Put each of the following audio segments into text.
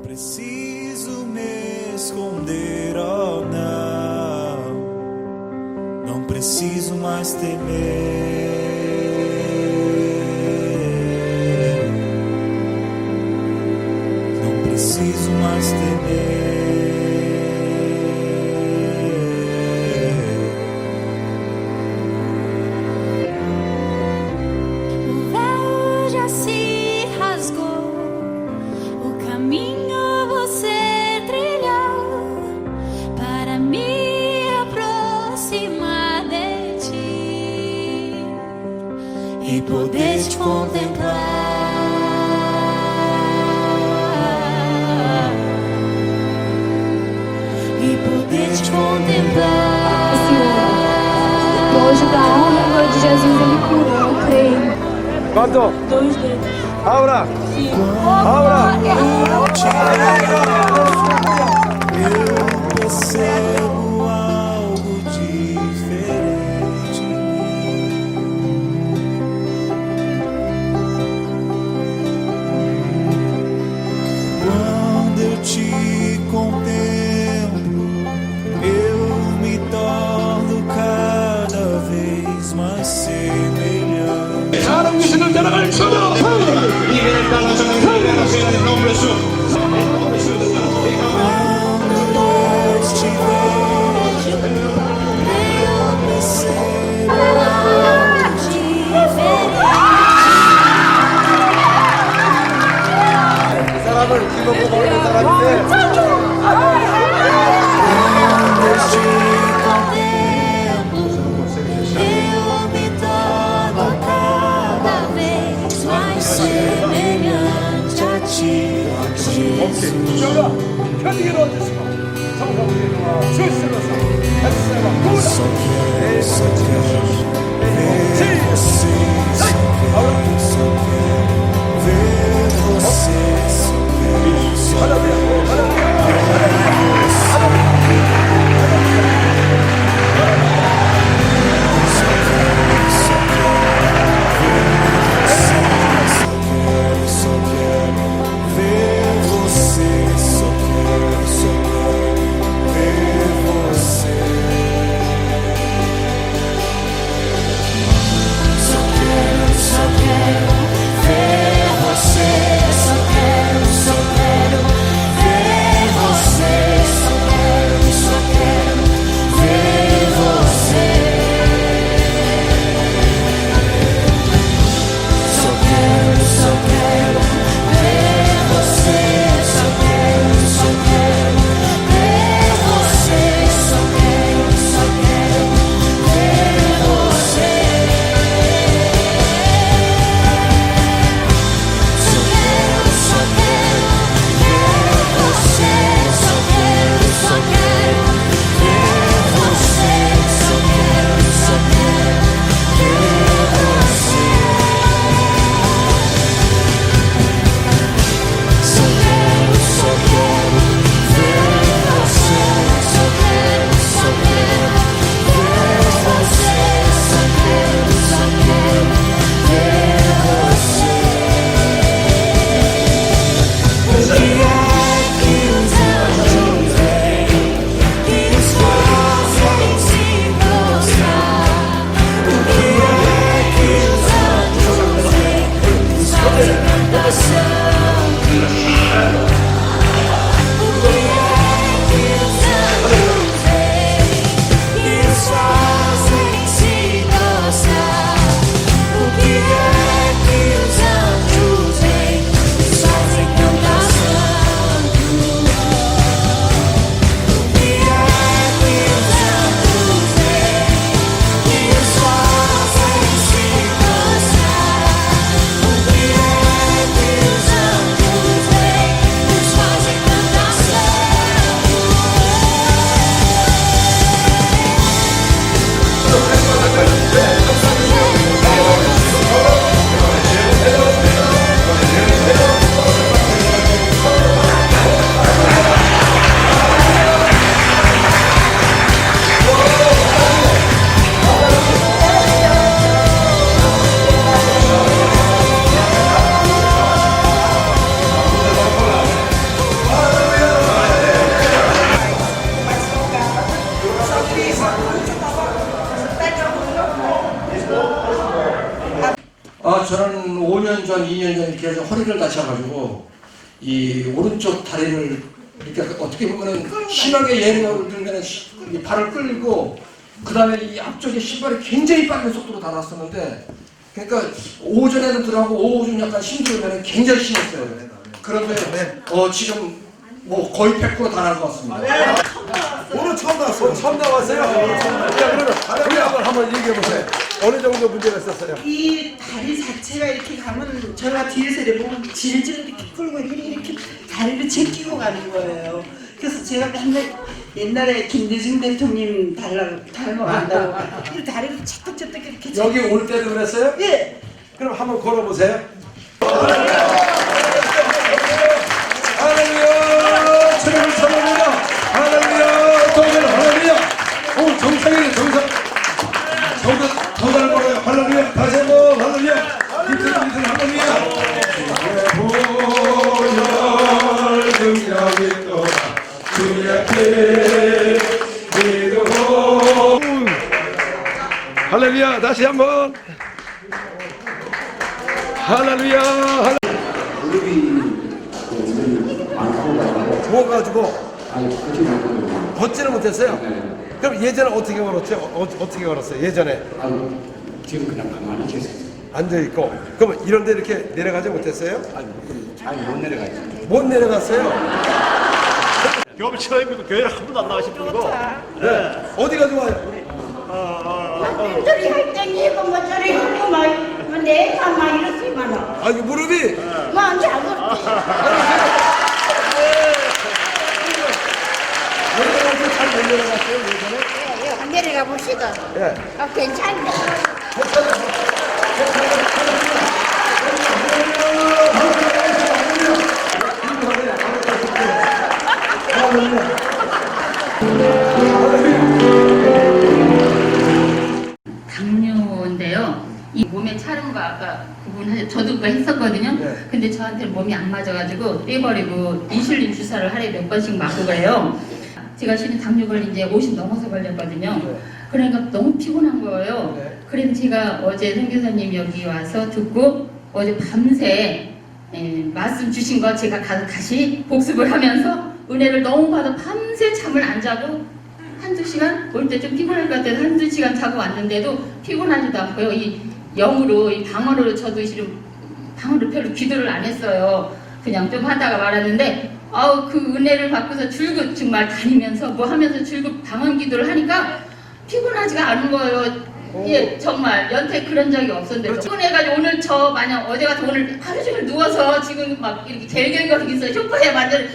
Preciso me esconder, oh não, não preciso mais temer, não preciso mais temer. O véu já se rasgou, o caminho e poder te contemplar, e poder te contemplar. Senhor, hoje da honra e glória de Jesus ele curou, eu creio. ¿Cuánto? 2 dedos. Ahora. Sim. Ahora. Eu percebo algo diferente. Quando eu te contemplo, eu me torno cada vez mais semelhante. Só quero ver você, só quero ver você, só quero ver 하셔가지고 이 오른쪽 다리를 이렇게 어떻게 보면은 심하게 예능을 들면 이 발을 끌고 그 다음에 이 앞쪽에 신발이 굉장히 빠른 속도로 달았었는데 그러니까 오전에는 들어가고 오후 좀 약간 힘들면 굉장히 심했어요. 그런데 지금 뭐 거의 100% 달한 것 같습니다. 오늘 처음 나왔어요. 처음 나왔어요. 자, 그러면 한번 얘기해 보세요. 어느 정도 문제가 있었어요? 이 다리 자체가 이렇게 가면 제가 뒤에서 이렇게 보면 질질 이렇게 끌고 이렇게 다리를 제끼고 가는 거예요. 그래서 제가 맨날 옛날에 김대중 대통령 닮아간다고 이 다리를 찰떡찰떡 이렇게 여기 올 때도 그랬어요? 예. 그럼 한번 걸어보세요. 할렐루야! 주님을 찬양합니다. 할렐루야! 동전 할렐루야! 오, 정상이네, 정상. 정상을 걸어요. 할렐루야! 다시 한번 할렐루야! 이틀 할렐루야! 보혈 등장이 떠나 주의 앞에 믿어. 할렐루야! 다시 한번. 할렐루야! 부어가지고 걷지는 못했어요? 그럼 예전에 어떻게 걸었죠? 어떻게 걸었어요? 예전에 지금 그냥 가만히 계세요. 앉아있고 그럼 이런데 이렇게 내려가지 못했어요? 잘 못 내려가죠. 못 내려갔어요? 교회 처음이고 교회를 한 번도 안 나가신 분이고 네. 어디가 좋아요? 저리 할 때니 이거 뭐 저리 하고 막 내가 막 이렇지만 아니 무릎이 막 작아. 내려가서 잘 못 내려갔어요 예전에? 내려가 봅시다. 예. 괜찮네. 당뇨인데요. 이 몸에 차는 거 아까 그분 저도 그거 했었거든요. 네. 근데 저한테 몸이 안 맞아가지고 떼버리고 인슐린 주사를 하루에 몇 번씩 맞고 가요. 제가 실은 당뇨 걸린 지 50 넘어서 걸렸거든요. 네. 그러니까 너무 피곤한 거예요. 네. 그래서 제가 어제 선교사님 여기 와서 듣고 어제 밤새 말씀 주신 거 제가 가서 다시 복습을 하면서 은혜를 너무 받아 밤새 잠을 안 자고 한두 시간 올 때 좀 피곤할 것 같아서 한두 시간 자고 왔는데도 피곤하지도 않고요. 이 영으로 이 방언으로 저도 실은 방언으로 별로 기도를 안 했어요. 그냥 좀 하다가 말았는데 그 은혜를 받고서 줄곧 정말 다니면서 뭐 하면서 줄곧 방언 기도를 하니까 피곤하지가 않은 거예요. 예, 정말 연태 그런 적이 없었는데 피곤해가지고 오늘 저 만약 어제 같은 오늘 하루 종일 누워서 지금 막 이렇게 갤갤거리고 있어요. 소파에 완전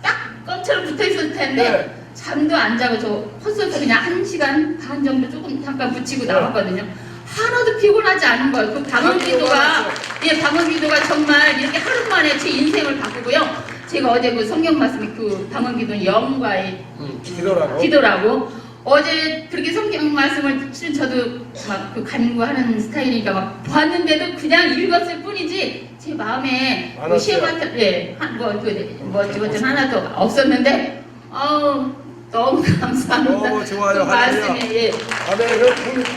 딱 껌처럼 붙어 있었을 텐데 네. 잠도 안 자고 저 헛소리서 그냥 1시간 반 정도 조금 잠깐 붙이고 나왔거든요. 하나도 피곤하지 않은 거예요. 그 방언 기도가 방언 기도가 정말 이렇게 하루 만에 제 인생을 바꾸고요. 제가 어제 그 성경 말씀이 그 방언 기도는 영과의 기도라고 어제 그렇게 성경 말씀을 실은 저도 막 그 간구하는 스타일이니까 막 봤는데도 그냥 읽었을 뿐이지 제 마음에 뭐 시험 같은 뭐좀 하나도 없었는데 너무 감사합니다. 너무 좋아요. 그 말씀이 아멘. 그럼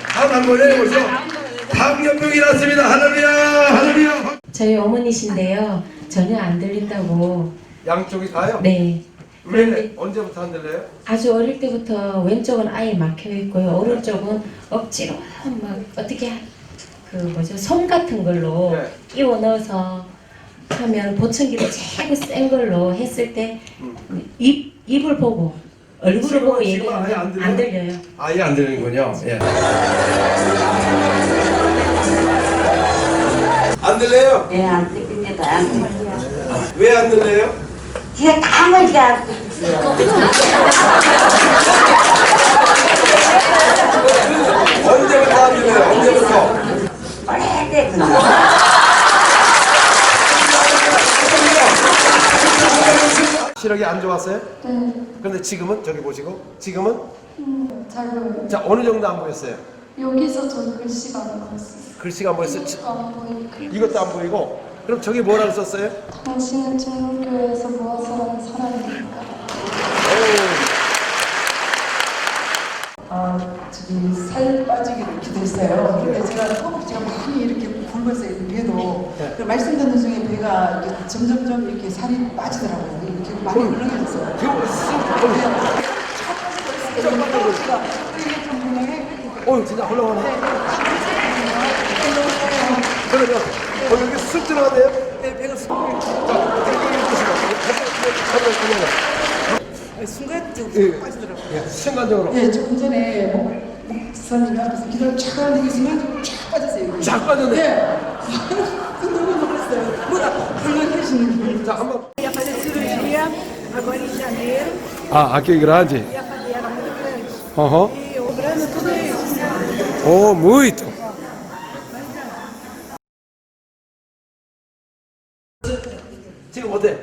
다음 한번 해보죠. 당뇨병이 났습니다. 할렐루야, 할렐루야. 저희 어머니신데요. 전혀 안 들린다고. 양쪽이 다요? 네. 왜 언제부터 안 들려요? 아주 어릴 때부터 왼쪽은 아예 막혀 있고요. 오른쪽은 억지로 막 어떻게 솜 같은 걸로 네. 끼워 넣어서 하면 보청기를 제일 센 걸로 했을 때 입을 보고 얼굴을 보고 얘기하면 아예 안 들려요. 아예 안 들리는군요. 예. 안 들려요? 네, 안 들립니다. 왜 안 들려요? 제가 강아지가 언제부터 안 들려요? 언제부터? 오래됐구나. 시력이 안 좋았어요? 네. 근데 지금은 저기 보시고 지금은 잘 보여요. 자 어느 정도 안 보였어요? 여기서 저는 글씨가 안 보였어요. 글씨가 안 보였어요? 이것도 안 보이고. 이것도 안 보이고 그럼 저기 뭐라고 썼어요? 당신은 중국교회에서 무엇을 사람입니까? 저기 살 빠지기를 기도했어요. 근데 제가 허벅지가 많이 이렇게 굵어서 위에도 그 말씀 듣는 중에 배가 이렇게 점점점 이렇게 살이 빠지더라고요. 이렇게 많이 물렁해졌어요. 진짜 헐렁하네. 그러면 여기 쑥 들어가네요? 네, 배가 쑥. 순간적으로 빠지더라고요. 예, 순간적으로. 예, 조금 전에 목사님 앞에서 기도를 쫙 하는 순간 쫙 빠졌어요. 쫙 빠졌네. 예. 너무 놀랐어요. 뭐라 헐렁해지는 게. 자, 한번. Ia fazer cirurgia agora em janeiro. Aqui grande? Ia fazer, era muito grande. Aham. E obrando tudo isso. Oh, muito. 지금 어때?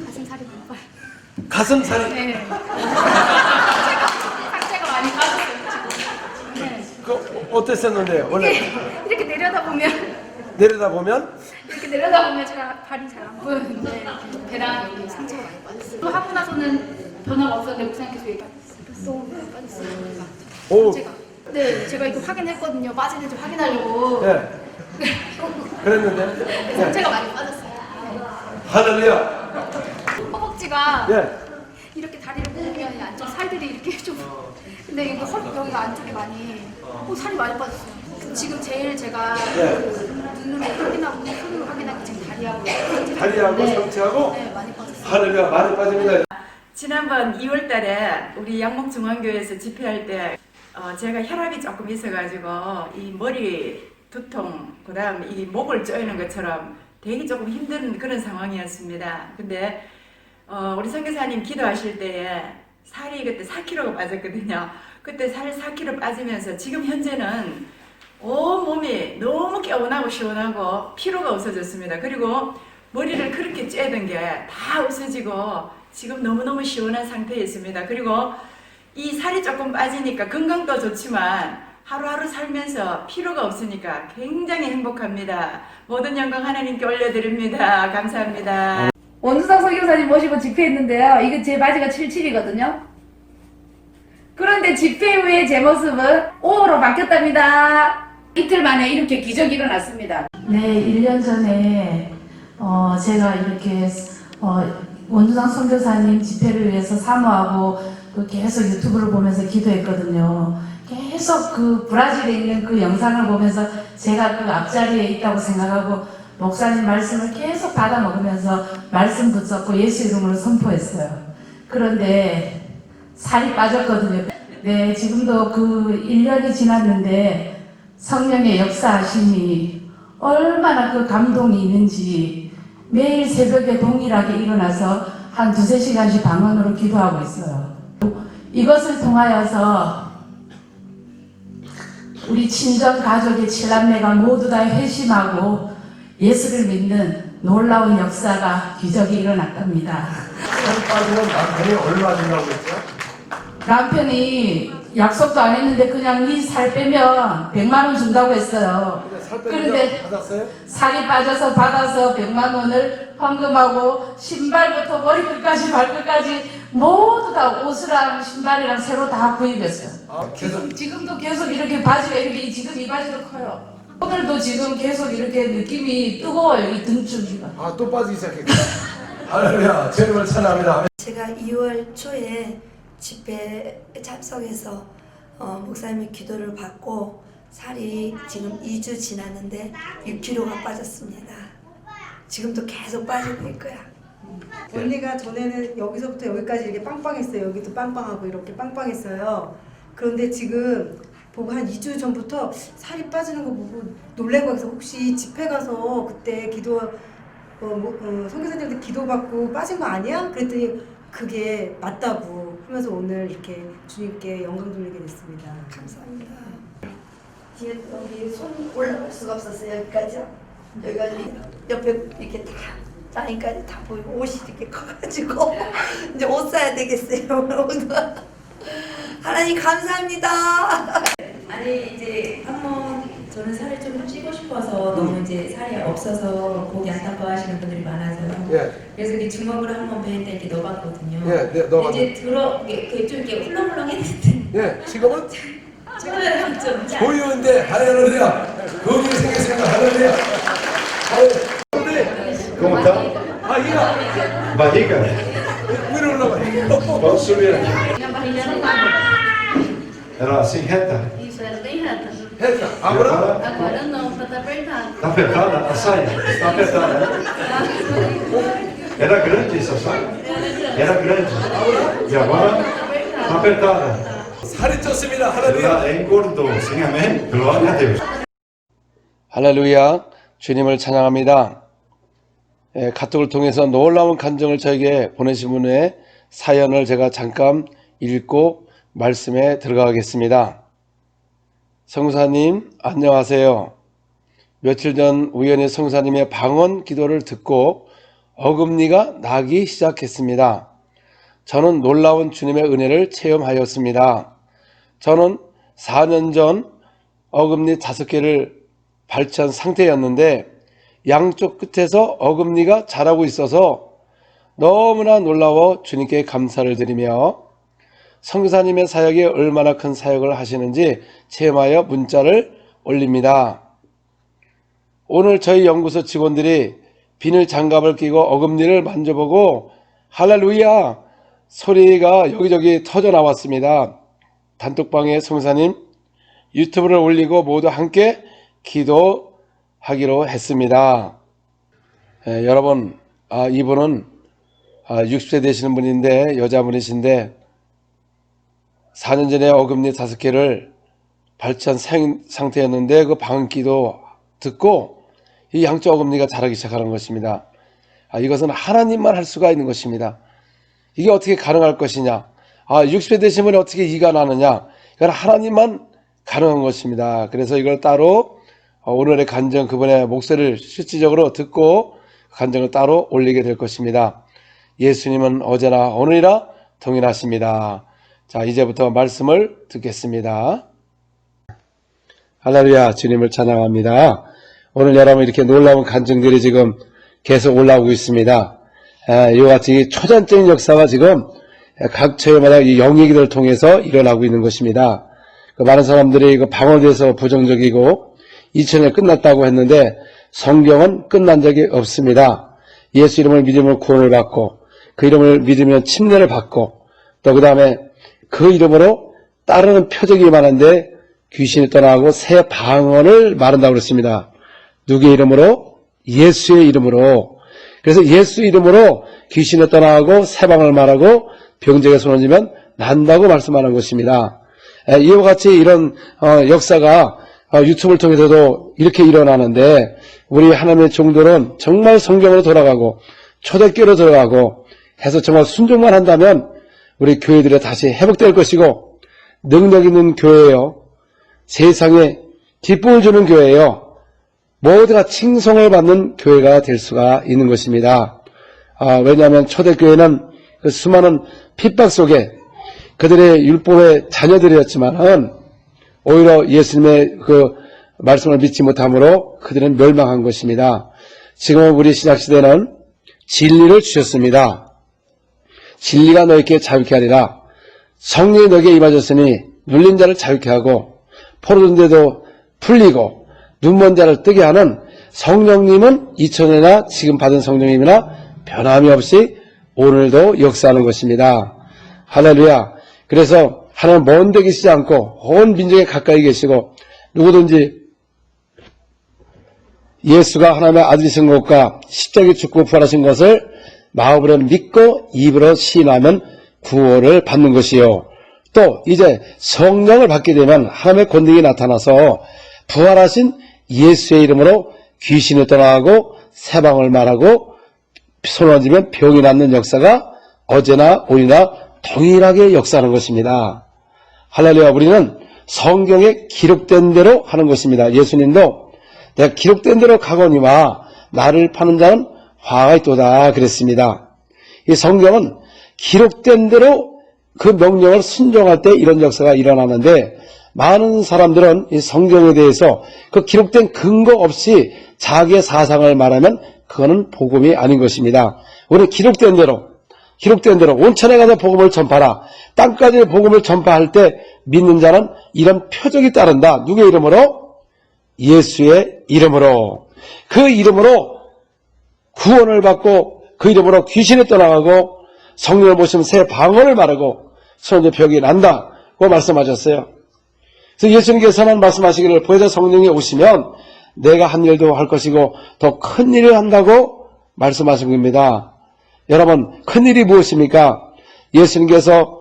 가슴살이 너무 빠요. 가슴살이? 네. 상체가 많이 빠졌어요, 지금. 네. 그 어땠었는데요? 원래 이렇게 내려다보면, 내려다보면 제가 발이 잘 안 보였는데, 배랑 여기 상체가 많이 빠졌어요. 또 하고 나서는 변화가 없었는데, 목사님 계속 얘기하셨어요. 너무 빠졌어요. 오. 제가. 네, 제가 이거 확인했거든요. 빠지는지 확인하려고. 예. 그랬는데 상체가 많이 빠졌어요. 할렐루야. 허벅지가 예. 이렇게 다리를 굽으면 안쪽 살들이 이렇게 좀 근데 이거 여기가 안쪽에 많이 살이 많이 빠졌어요. 지금 제일 제가 눈으로 확인하고 손으로 확인하기 지금 다리하고 다리하고 상체하고 네, 많이 빠졌어요. 할렐루야 많이 빠집니다. 지난번 2월 달에 우리 양목중앙교회에서 집회할 때 제가 혈압이 조금 있어가지고 이 머리 두통, 그 다음 이 목을 조이는 것처럼 되게 조금 힘든 그런 상황이었습니다. 근데 우리 선교사님 기도하실 때에 살이 그때 4kg가 빠졌거든요. 그때 살 4kg 빠지면서 지금 현재는 온 몸이 너무 개운하고 시원하고 피로가 없어졌습니다. 그리고 머리를 그렇게 쬐던 게 다 없어지고 지금 너무너무 시원한 상태에 있습니다. 그리고 이 살이 조금 빠지니까 건강도 좋지만 하루하루 살면서 피로가 없으니까 굉장히 행복합니다. 모든 영광 하나님께 올려드립니다. 감사합니다. 원주상 선교사님 모시고 집회했는데요. 이거 제 바지가 77이거든요. 그런데 집회 후에 제 모습은 5호로 바뀌었답니다. 이틀 만에 이렇게 기적이 일어났습니다. 네, 1년 전에 제가 이렇게 원주상 선교사님 집회를 위해서 사모하고 계속 유튜브를 보면서 기도했거든요. 계속 그 브라질에 있는 그 영상을 보면서 제가 그 앞자리에 있다고 생각하고 목사님 말씀을 계속 받아 먹으면서 말씀 붙잡고 예수 이름으로 선포했어요. 그런데 살이 빠졌거든요. 네, 지금도 그 1년이 지났는데 성령의 역사하심이 얼마나 그 감동이 있는지 매일 새벽에 동일하게 일어나서 한 2-3시간씩 방언으로 기도하고 있어요. 이것을 통하여서 우리 친정 가족의 7남매가 모두 다 회심하고 예수를 믿는 놀라운 역사가 기적이 일어났답니다. 살 빠지는 남편이 얼마 준다고 했죠? 남편이 약속도 안 했는데 그냥 이 살 빼면 100만 원 준다고 했어요. 그런데 받았어요? 살이 빠져서 받아서 100만 원을 헌금하고 신발부터 머리끝까지 발끝까지 모두 다 옷이랑 신발이랑 새로 다 구입했어요. 지금도 계속 이렇게 바지가 이렇게 지금 이 바지도 커요. 오늘도 지금 계속 이렇게 느낌이 뜨거워요. 이 등줄기가. 또 빠지기 시작했구나. 할렐루야. 주님을 찬양합니다. 제가 2월 초에 집회에 참석해서 목사님의 기도를 받고 살이 지금 2주 지났는데 6kg가 빠졌습니다. 지금도 계속 빠지고 있고요. 언니가 전에는 여기서부터 여기까지 이렇게 빵빵했어요. 여기도 빵빵하고 이렇게 빵빵했어요. 그런데 지금 보고 한 2주 전부터 살이 빠지는 거 보고 놀래고 해서 혹시 집회 가서 그때 기도 선교사님한테 기도받고 빠진 거 아니야? 그랬더니 그게 맞다고 하면서 오늘 이렇게 주님께 영광 돌리게 됐습니다. 감사합니다. 뒤에 여기 손 올라갈 수가 없었어요. 여기까지요. 여기까지 옆에 이렇게 다 라인까지 다 보이고 옷이 이렇게 커가지고 이제 옷 사야 되겠어요. 하나님 감사합니다. 아니 이제 한번 저는 살을 좀 찌고 싶어서 너무 이제 살이 없어서 보기 안타까워하시는 분들이 많아서요. 그래서 이렇게 주먹으로 한번 배에 이렇게 넣어봤거든요. 넣어봤네. 이제 좀 이렇게 훌렁훌렁했는데. 지금은? 지금은 좀 보이는데 할렐루야. 거기에 생겼습니다. 할렐루야. ¿Cómo está? Barriga. Vamos subir aqui. Era assim, reta? Isso, era bem reta. Reta. Agora? Agora não, tá apertado. Está apertada a saia? Está apertada, né? Era grande essa saia? Era grande. E agora? Está apertada. 살이 쪘습니다. 할렐루야. Ela engordou. Sim, amém? Glória a Deus. 할렐루야, 주님을 찬양합니다. 카톡을 통해서 놀라운 간증을 저에게 보내신 분의 사연을 제가 잠깐 읽고 말씀에 들어가겠습니다. 성사님, 안녕하세요. 며칠 전 우연히 성사님의 방언 기도를 듣고 어금니가 나기 시작했습니다. 저는 놀라운 주님의 은혜를 체험하였습니다. 저는 4년 전 어금니 5개를 발치한 상태였는데 양쪽 끝에서 어금니가 자라고 있어서 너무나 놀라워 주님께 감사를 드리며 성사님의 사역이 얼마나 큰 사역을 하시는지 체험하여 문자를 올립니다. 오늘 저희 연구소 직원들이 비닐 장갑을 끼고 어금니를 만져보고 할렐루야 소리가 여기저기 터져 나왔습니다. 단톡방에 성사님 유튜브를 올리고 모두 함께 기도하기로 했습니다. 여러분, 이분은 60세 되시는 분인데 여자분이신데 4년 전에 어금니 5개를 발치한 상태였는데 그 방기도 듣고 이 양쪽 어금니가 자라기 시작하는 것입니다. 이것은 하나님만 할 수가 있는 것입니다. 이게 어떻게 가능할 것이냐? 60세 되신 분이 어떻게 이가 나느냐? 이건 하나님만 가능한 것입니다. 그래서 이걸 따로 오늘의 간증 그분의 목소리를 실질적으로 듣고 간증을 따로 올리게 될 것입니다. 예수님은 어제나 오늘이라 동일하십니다. 자, 이제부터 말씀을 듣겠습니다. 할렐루야, 주님을 찬양합니다. 오늘 여러분 이렇게 놀라운 간증들이 지금 계속 올라오고 있습니다. 이와 같이 초전적인 역사가 지금 각 처에마다 이 영예기들을 통해서 일어나고 있는 것입니다. 많은 사람들이 방언에 대해서 부정적이고 2000년 끝났다고 했는데 성경은 끝난 적이 없습니다. 예수 이름을 믿으면 구원을 받고 그 이름을 믿으면 침례를 받고 또 그 다음에 그 이름으로 따르는 표적이 많은데 귀신이 떠나고 새 방언을 말한다고 그랬습니다. 누구의 이름으로? 예수의 이름으로. 그래서 예수 이름으로 귀신이 떠나고 새 방언을 말하고 병자가 손을 쥐면 난다고 말씀하는 것입니다. 이와 같이 이런 역사가 유튜브를 통해서도 이렇게 일어나는데 우리 하나님의 종들은 정말 성경으로 돌아가고 초대교로 들어가고 해서 정말 순종만 한다면 우리 교회들이 다시 회복될 것이고 능력 있는 교회예요. 세상에 기쁨을 주는 교회예요. 모두가 칭송을 받는 교회가 될 수가 있는 것입니다. 왜냐하면 초대교회는 그 수많은 핍박 속에 그들의 율법의 자녀들이었지만은 오히려 예수님의 그 말씀을 믿지 못함으로 그들은 멸망한 것입니다. 지금 우리 신약시대는 진리를 주셨습니다. 진리가 너희에게 자유케 하리라. 성령이 너희에게 임하셨으니 눌린 자를 자유케 하고 포로된 데도 풀리고 눈먼 자를 뜨게 하는 성령님은 2000년이나 지금 받은 성령님이나 변함이 없이 오늘도 역사하는 것입니다. 할렐루야. 그래서 하나님 먼 데 계시지 않고 온 민족에 가까이 계시고 누구든지 예수가 하나님의 아들이신 것과 십자가에 죽고 부활하신 것을 마음으로 믿고 입으로 시인하면 구원을 받는 것이요. 또 이제 성령을 받게 되면 하나님의 권능이 나타나서 부활하신 예수의 이름으로 귀신이 떠나가고 새방을 말하고 손을 얹으면 병이 낫는 역사가 어제나 오늘이나 동일하게 역사하는 것입니다. 할렐루야. 우리는 성경에 기록된 대로 하는 것입니다. 예수님도 내가 기록된 대로 가거니와 나를 파는 자는 화가 있도다 그랬습니다. 이 성경은 기록된 대로 그 명령을 순종할 때 이런 역사가 일어나는데 많은 사람들은 이 성경에 대해서 그 기록된 근거 없이 자기의 사상을 말하면 그거는 복음이 아닌 것입니다. 우리 기록된 대로 온천에 가서 복음을 전파하라. 땅까지 복음을 전파할 때 믿는 자는 이런 표적이 따른다. 누구의 이름으로? 예수의 이름으로. 그 이름으로 구원을 받고 그 이름으로 귀신이 떠나가고 성령을 모시면 새 방언을 말하고 손에 벽이 난다고 말씀하셨어요. 그래서 예수님께서는 말씀하시기를 보혜사 성령이 오시면 내가 한 일도 할 것이고 더 큰 일을 한다고 말씀하신 겁니다. 여러분, 큰 일이 무엇입니까? 예수님께서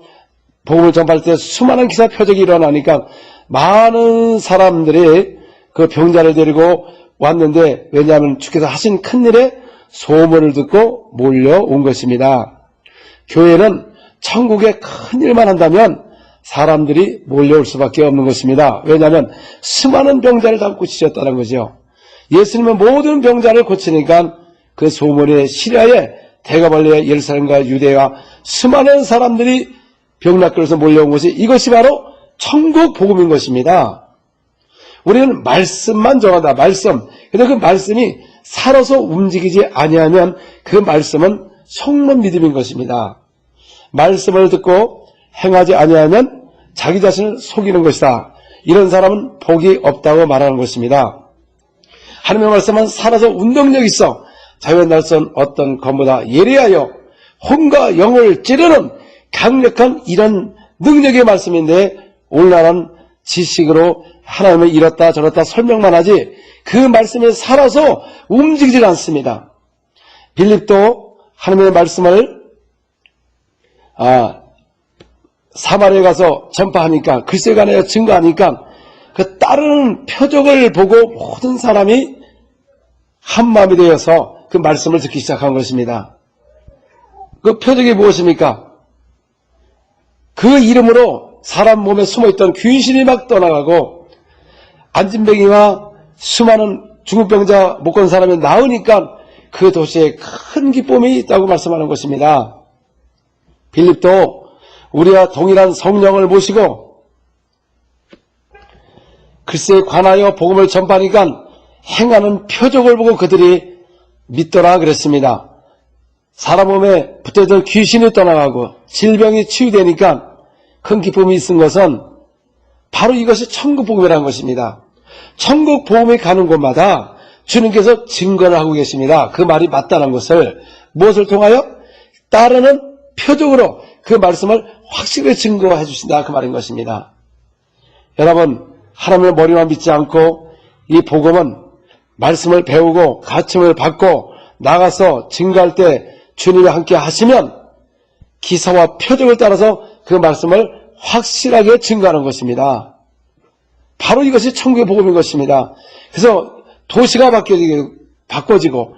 복음을 전할 때 수많은 기사 표적이 일어나니까 많은 사람들이 그 병자를 데리고 왔는데, 왜냐하면 주께서 하신 큰 일에 소문을 듣고 몰려온 것입니다. 교회는 천국에 큰 일만 한다면 사람들이 몰려올 수밖에 없는 것입니다. 왜냐하면 수많은 병자를 다 고치셨다는 거죠. 예수님은 모든 병자를 고치니까 그 소문에 시리아에 대가벌레 예루살렘과 유대와 수많은 사람들이 병낫길에서 몰려온 것이 이것이 바로 천국 복음인 것입니다. 우리는 말씀만 전하다. 말씀. 그런데 그 말씀이 살아서 움직이지 아니하면 그 말씀은 속는 믿음인 것입니다. 말씀을 듣고 행하지 아니하면 자기 자신을 속이는 것이다. 이런 사람은 복이 없다고 말하는 것입니다. 하나님의 말씀은 살아서 운동력 있어 자유의 날선 어떤 검보다 예리하여 혼과 영을 찌르는 강력한 이런 능력의 말씀인데, 오늘날은 지식으로 하나님을 이렇다 저렇다 설명만 하지 그 말씀에 살아서 움직이질 않습니다. 빌립도 하나님의 말씀을 사마리아에 가서 전파하니까, 글쎄간에 증거하니까 그 따르는 표적을 보고 모든 사람이 한마음이 되어서 그 말씀을 듣기 시작한 것입니다. 그 표적이 무엇입니까? 그 이름으로 사람 몸에 숨어있던 귀신이 막 떠나가고 안진뱅이와 수많은 중풍병자 못 건 사람이 나으니까 그 도시에 큰 기쁨이 있다고 말씀하는 것입니다. 빌립도 우리와 동일한 성령을 모시고 글쎄에 관하여 복음을 전파하니까 행하는 표적을 보고 그들이 믿더라 그랬습니다. 사람 몸에 붙어있던 귀신이 떠나가고 질병이 치유되니까 큰 기쁨이 있은 것은 바로 이것이 천국 복음이라는 것입니다. 천국 복음이 가는 곳마다 주님께서 증거를 하고 계십니다. 그 말이 맞다는 것을 무엇을 통하여? 따르는 표적으로 그 말씀을 확실히 증거해 주신다, 그 말인 것입니다. 여러분, 하나님의 머리만 믿지 않고 이 복음은 말씀을 배우고 가르침을 받고 나가서 증거할 때 주님이 함께 하시면 기사와 표적을 따라서 그 말씀을 확실하게 증거하는 것입니다. 바로 이것이 천국의 복음인 것입니다. 그래서 도시가 바꿔지고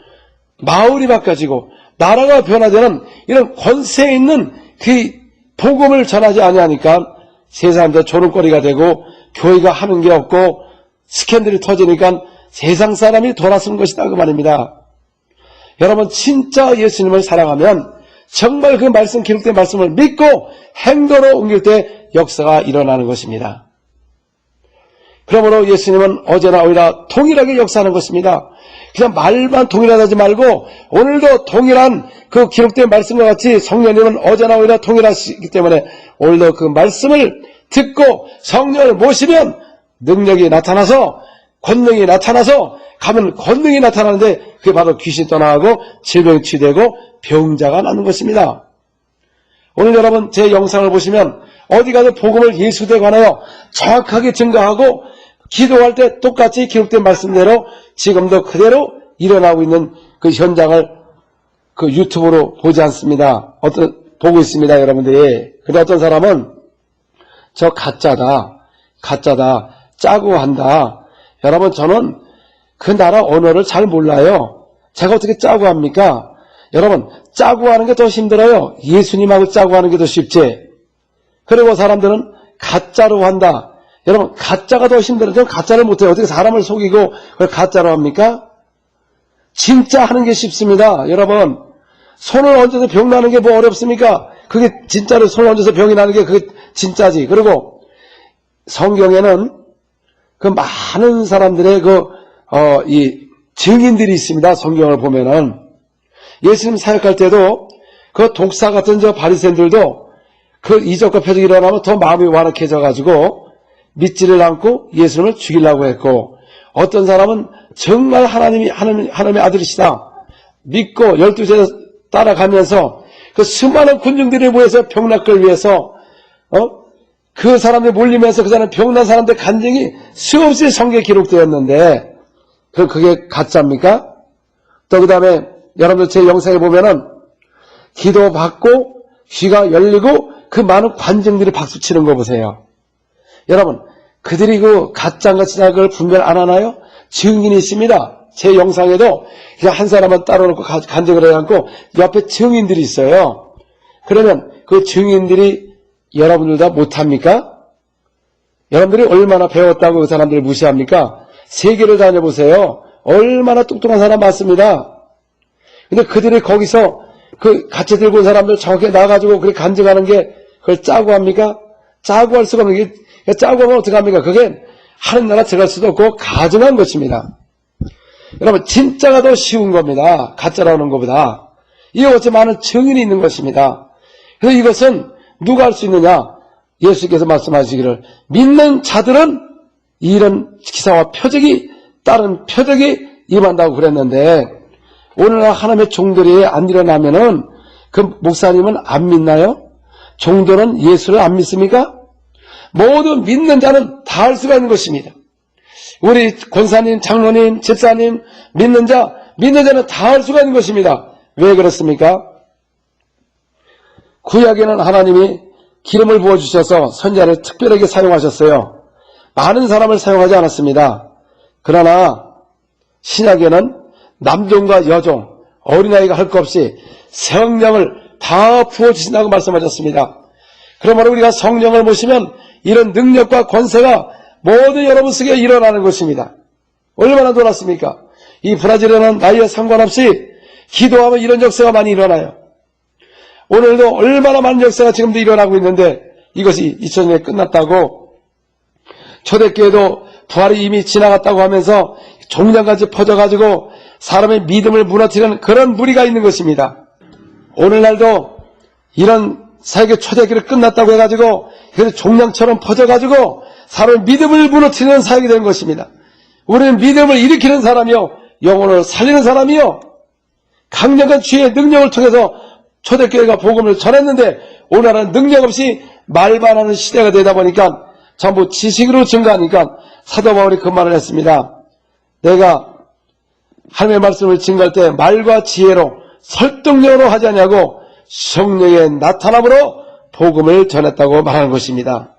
마을이 바꿔지고 나라가 변화되는 이런 권세 있는 그 복음을 전하지 아니하니까 세상한테 조롱거리가 되고 교회가 하는 게 없고 스캔들이 터지니까 세상 사람이 돌아서는 것이다, 그 말입니다. 여러분, 진짜 예수님을 사랑하면 정말 그 말씀, 기록된 말씀을 믿고 행동으로 옮길 때 역사가 일어나는 것입니다. 그러므로 예수님은 어제나 오히려 동일하게 역사하는 것입니다. 그냥 말만 동일하지 말고 오늘도 동일한 그 기록된 말씀과 같이 성령님은 어제나 오히려 동일하시기 때문에 오늘도 그 말씀을 듣고 성령을 모시면 능력이 나타나서 권능이 나타나서 가면 권능이 나타나는데 그게 바로 귀신 떠나가고 질병이 치유되고 병자가 나는 것입니다. 오늘 여러분 제 영상을 보시면 어디 가서 복음을 예수에 관하여 정확하게 증거하고 기도할 때 똑같이 기록된 말씀대로 지금도 그대로 일어나고 있는 그 현장을 그 유튜브로 보지 않습니다. 보고 있습니다, 여러분들이. 근데 어떤 사람은 저 가짜다, 짜고 한다. 여러분, 저는 그 나라 언어를 잘 몰라요. 제가 어떻게 짜고 합니까? 여러분, 짜고 하는 게 더 힘들어요. 예수님하고 짜고 하는 게 더 쉽지. 그리고 사람들은 가짜로 한다. 여러분, 가짜가 더 힘들어요. 저는 가짜를 못해요. 어떻게 사람을 속이고 그걸 가짜로 합니까? 진짜 하는 게 쉽습니다. 여러분, 손을 얹어서 병 나는 게 뭐 어렵습니까? 그게 진짜로 손을 얹어서 병이 나는 게 그게 진짜지. 그리고 성경에는 그 많은 사람들의 이 증인들이 있습니다. 성경을 보면은. 예수님 사역할 때도 그 독사 같은 저 바리새인들도 그 이적과 표적이 일어나면 더 마음이 완악해져 가지고 믿지를 않고 예수님을 죽이려고 했고, 어떤 사람은 정말 하나님의 아들이시다 믿고 12제자 따라가면서 그 수많은 군중들이 모여서 병낫걸 위해서 그 사람들 몰리면서 그 사람 병난 사람들 간증이 수없이 성경에 기록되었는데 그게 가짜입니까? 또 그 다음에 여러분들 제 영상에 보면은 기도받고 귀가 열리고 그 많은 관중들이 박수치는 거 보세요. 여러분 그들이 그 가짜인가 진짜 그걸 분별 안 하나요? 증인이 있습니다. 제 영상에도 그냥 한 사람만 따로 놓고 간증을 하지 않고 옆에 증인들이 있어요. 그러면 그 증인들이 여러분들 다 못합니까? 여러분들이 얼마나 배웠다고 그 사람들을 무시합니까? 세계를 다녀보세요. 얼마나 똑똑한 사람 많습니다. 근데 그들이 거기서 그 같이 들고 온 사람들 정확히 나가지고 그렇게 간증하는 게 그걸 짜고 합니까? 짜고 할 수가 없는 게 짜고 하면 어떡합니까? 그게 하는 나라 들어갈 수도 없고 가증한 것입니다. 여러분 진짜가 더 쉬운 겁니다. 가짜라는 것보다. 이거 어째 많은 증인이 있는 것입니다. 그래서 이것은 누가 할 수 있느냐? 예수께서 말씀하시기를 믿는 자들은 이런 기사와 표적이 다른 표적이 임한다고 그랬는데 오늘날 하나님의 종들이 안 일어나면은 그 목사님은 안 믿나요? 종들은 예수를 안 믿습니까? 모두 믿는 자는 다 할 수가 있는 것입니다. 우리 권사님, 장로님, 집사님 믿는 자는 다 할 수가 있는 것입니다. 왜 그렇습니까? 구약에는 하나님이 기름을 부어주셔서 선지자를 특별하게 사용하셨어요. 많은 사람을 사용하지 않았습니다. 그러나 신약에는 남종과 여종, 어린아이가 할 것 없이 성령을 다 부어주신다고 말씀하셨습니다. 그러므로 우리가 성령을 모시면 이런 능력과 권세가 모두 여러분 속에 일어나는 것입니다. 얼마나 놀랐습니까? 이 브라질에는 나이에 상관없이 기도하면 이런 역사가 많이 일어나요. 오늘도 얼마나 많은 역사가 지금도 일어나고 있는데 이것이 2000년에 끝났다고 초대교회도 부활이 이미 지나갔다고 하면서 종량까지 퍼져가지고 사람의 믿음을 무너뜨리는 그런 무리가 있는 것입니다. 오늘날도 이런 세계 초대교회를 끝났다고 해가지고 그래서 종량처럼 퍼져가지고 사람의 믿음을 무너뜨리는 사역이 된 것입니다. 우리는 믿음을 일으키는 사람이요 영혼을 살리는 사람이요 강력한 주의 능력을 통해서 초대교회가 복음을 전했는데 오늘은 능력 없이 말만 하는 시대가 되다 보니까 전부 지식으로 증거하니까 사도 바울이 그 말을 했습니다. 내가 하나님의 말씀을 증거할 때 말과 지혜로 설득력으로 하지 않냐고 성령의 나타남으로 복음을 전했다고 말하는 것입니다.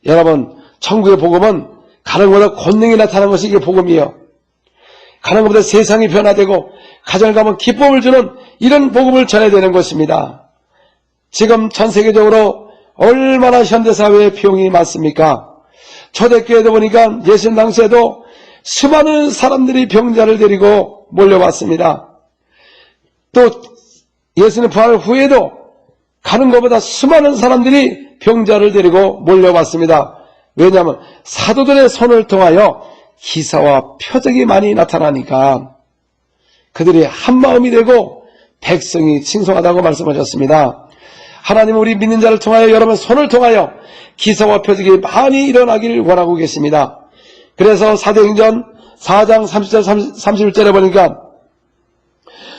여러분 천국의 복음은 가는 것보다 권능이 나타나는 것이 이게 복음이에요. 가는 것보다 세상이 변화되고 가정을 가면 기쁨을 주는 이런 복음을 전해야 되는 것입니다. 지금 전 세계적으로 얼마나 현대사회의 비용이 많습니까? 초대교회도 보니까 예수님 당시에도 수많은 사람들이 병자를 데리고 몰려왔습니다. 또 예수님 부활 후에도 가는 것보다 수많은 사람들이 병자를 데리고 몰려왔습니다. 왜냐하면 사도들의 손을 통하여 기사와 표적이 많이 나타나니까 그들이 한마음이 되고 백성이 칭송하다고 말씀하셨습니다. 하나님은 우리 믿는 자를 통하여 여러분 손을 통하여 기사와 표적이 많이 일어나길 원하고 계십니다. 그래서 사도행전 4장 30절 31절에 보니까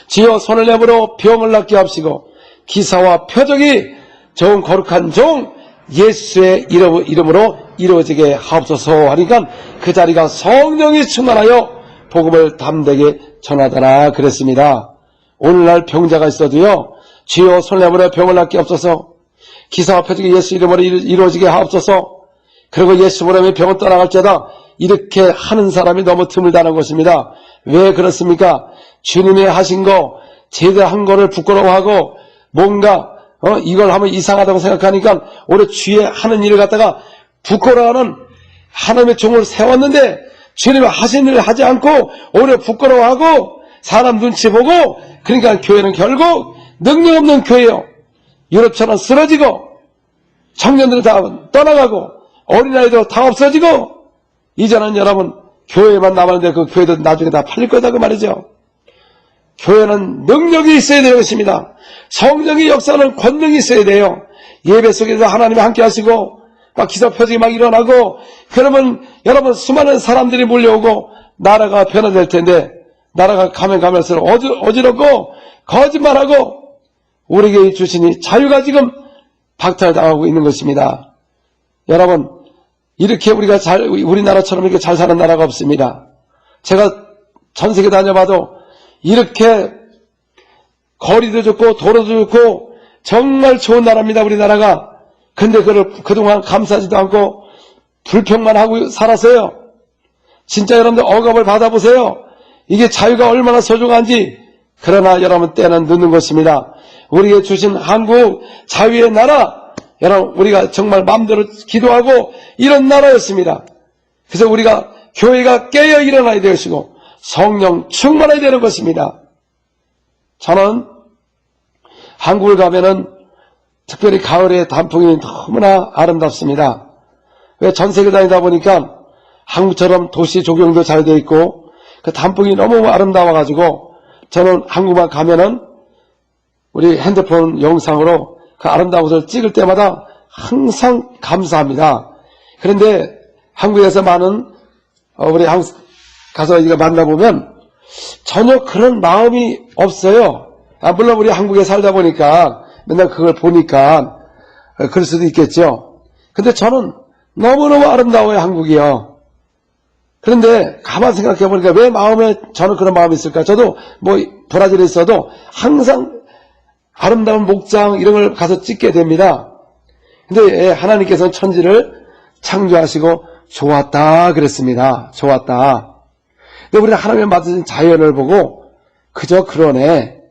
지어 손을 내밀어 병을 낫게 하시고 기사와 표적이 좋은 거룩한 종 예수의 이름으로 이루어지게 하옵소서 하니까 그 자리가 성령이 충만하여 복음을 담대게 전하더라 그랬습니다. 오늘날 병자가 있어도요 주여 손을 내밀어 병을 낫게 하옵소서 기사와 표적이 예수 이름으로 이루어지게 하옵소서 그리고 예수 이름으로 병을 떠나갈지어다 이렇게 하는 사람이 너무 드물다는 것입니다. 왜 그렇습니까? 주님이 하신 거 제대로 한 거를 부끄러워하고 뭔가 이걸 하면 이상하다고 생각하니까 오히려 주의 하는 일을 갖다가 부끄러워하는 하나님의 종을 세웠는데 주님이 하신 일을 하지 않고 오히려 부끄러워하고 사람 눈치 보고 그러니까 교회는 결국 능력 없는 교회요. 유럽처럼 쓰러지고 청년들 다 떠나가고 어린아이도 다 없어지고 이제는 여러분 교회만 남았는데 그 교회도 나중에 다 팔릴 거다고 말이죠. 교회는 능력이 있어야 되는 것입니다. 성령의 역사는 권능이 있어야 돼요. 예배 속에서 하나님이 함께 하시고 막 기사 표적이 막 일어나고 그러면 여러분 수많은 사람들이 몰려오고 나라가 변화될 텐데 나라가 가면 가면서 어지럽고 거짓말하고 우리에게 주신 이 자유가 지금 박탈당하고 있는 것입니다. 여러분, 이렇게 우리나라처럼 이렇게 잘 사는 나라가 없습니다. 제가 전 세계 다녀봐도 이렇게 거리도 좋고 도로도 좋고 정말 좋은 나라입니다, 우리나라가. 근데 그걸 그동안 감싸지도 않고 불평만 하고 살았어요. 진짜 여러분들 억압을 받아보세요. 이게 자유가 얼마나 소중한지. 그러나 여러분, 때는 늦는 것입니다. 우리에게 주신 한국 자유의 나라, 여러분, 우리가 정말 마음대로 기도하고 이런 나라였습니다. 그래서 우리가 교회가 깨어 일어나야 될 것이고 성령 충만해야 되는 것입니다. 저는 한국을 가면은 특별히 가을에 단풍이 너무나 아름답습니다. 왜 전 세계 다니다 보니까 한국처럼 도시 조경도 잘 되어 있고 그 단풍이 너무 아름다워가지고 저는 한국만 가면은 우리 핸드폰 영상으로 그 아름다운 것을 찍을 때마다 항상 감사합니다. 그런데 한국에서 많은 우리 한국 가서 이거 만나보면 전혀 그런 마음이 없어요. 물론 우리 한국에 살다 보니까 맨날 그걸 보니까 그럴 수도 있겠죠. 근데 저는 너무너무 아름다워요, 한국이요. 그런데 가만 생각해 보니까 왜 마음에 저는 그런 마음이 있을까? 저도 뭐 브라질에 있어도 항상 아름다운 목장 이런 걸 가서 찍게 됩니다. 근데 하나님께서는 천지를 창조하시고 좋았다 그랬습니다. 좋았다. 근데 우리는 하나님의 만드신 자연을 보고 그저 그러네.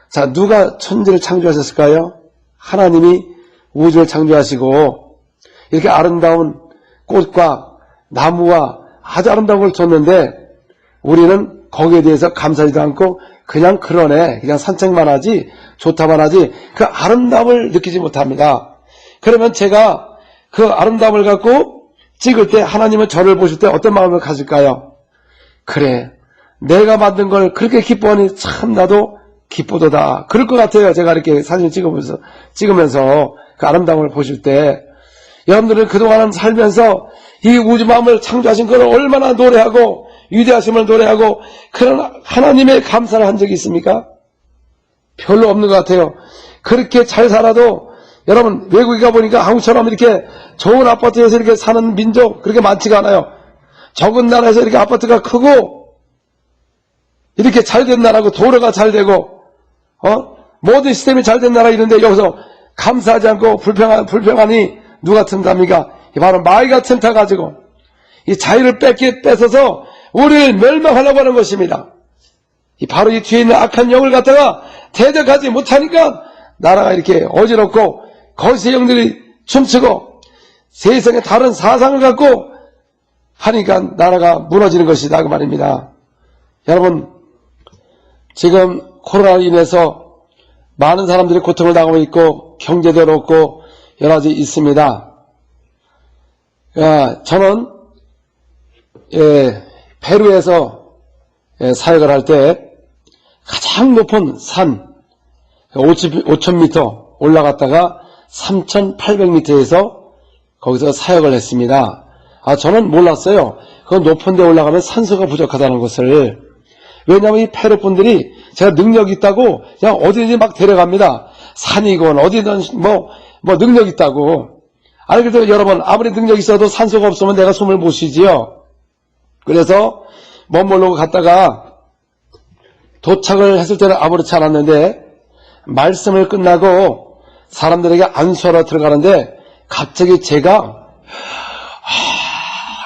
자, 누가 천지를 창조하셨을까요? 하나님이 우주를 창조하시고 이렇게 아름다운 꽃과 나무와 아주 아름다운 걸 줬는데 우리는 거기에 대해서 감사하지도 않고 그냥 그러네, 그냥 산책만 하지, 좋다만 하지 그 아름다움을 느끼지 못합니다. 그러면 제가 그 아름다움을 갖고 찍을 때 하나님은 저를 보실 때 어떤 마음을 가질까요? 그래, 내가 만든 걸 그렇게 기뻐하니 참 나도 기쁘도다. 그럴 것 같아요. 제가 이렇게 사진 찍으면서 그 아름다움을 보실 때. 여러분들은 그동안 살면서 이 우주 마음을 창조하신 걸 얼마나 노래하고 위대하심을 노래하고 그런 하나님의 감사를 한 적이 있습니까? 별로 없는 것 같아요. 그렇게 잘 살아도 여러분, 외국에 가보니까 한국처럼 이렇게 좋은 아파트에서 이렇게 사는 민족 그렇게 많지가 않아요. 적은 나라에서 이렇게 아파트가 크고 이렇게 잘된 나라고 도로가 잘 되고 모든 시스템이 잘된 나라 이런데 여기서 감사하지 않고 불평하니 누가 틈탑니까? 바로 마귀가 틈타 가지고 이 자유를 뺏어서 우리를 멸망하려고 하는 것입니다. 바로 이 뒤에 있는 악한 영을 갖다가 대적하지 못하니까 나라가 이렇게 어지럽고 거짓의 영들이 춤추고 세상에 다른 사상을 갖고 하니까 나라가 무너지는 것이다 그 말입니다. 여러분, 지금 코로나로 인해서 많은 사람들이 고통을 당하고 있고 경제도 어렵고 여러 가지 있습니다. 저는 페루에서 사역을 할 때 가장 높은 산 5,000m 올라갔다가 3,800m에서 거기서 사역을 했습니다. 저는 몰랐어요. 그 높은 데 올라가면 산소가 부족하다는 것을. 왜냐하면 이 페루 분들이 제가 능력이 있다고 그냥 어디든지 막 데려갑니다. 산이건 어디든 뭐 능력 있다고. 아니 그래도 여러분, 아무리 능력 있어도 산소가 없으면 내가 숨을 못 쉬지요. 그래서 머물러 갔다가 도착을 했을 때는 아무렇지 않았는데 말씀을 끝나고 사람들에게 안수하러 들어가는데 갑자기 제가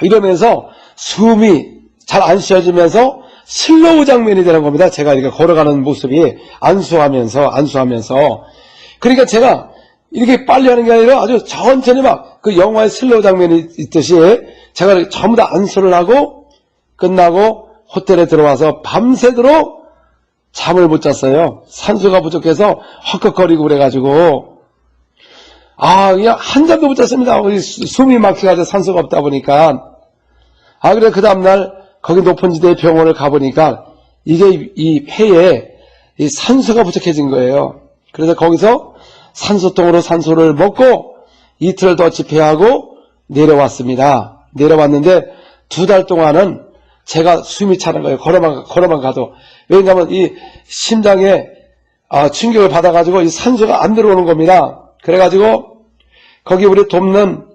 이러면서 숨이 잘 안 쉬어지면서 슬로우 장면이 되는 겁니다. 제가 이렇게 걸어가는 모습이 안수하면서 그러니까 제가 이렇게 빨리 하는 게 아니라 아주 천천히 막 그 영화의 슬로우 장면이 있듯이 제가 전부 다 안수를 하고 끝나고 호텔에 들어와서 밤새도록 잠을 못 잤어요. 산소가 부족해서 헉헉거리고 그래가지고 그냥 한잠도 못 잤습니다. 숨이 막혀가지고 산소가 없다 보니까. 그래 그 다음날 거기 높은 지대의 병원을 가보니까 이게 이 폐에 이 산소가 부족해진 거예요. 그래서 거기서 산소통으로 산소를 먹고 이틀을 더 집회하고 내려왔습니다. 내려왔는데 2달 동안은 제가 숨이 차는 거예요. 걸어만 가도. 왜냐하면 이 심장에 충격을 받아가지고 이 산소가 안 들어오는 겁니다. 그래가지고 거기 우리 돕는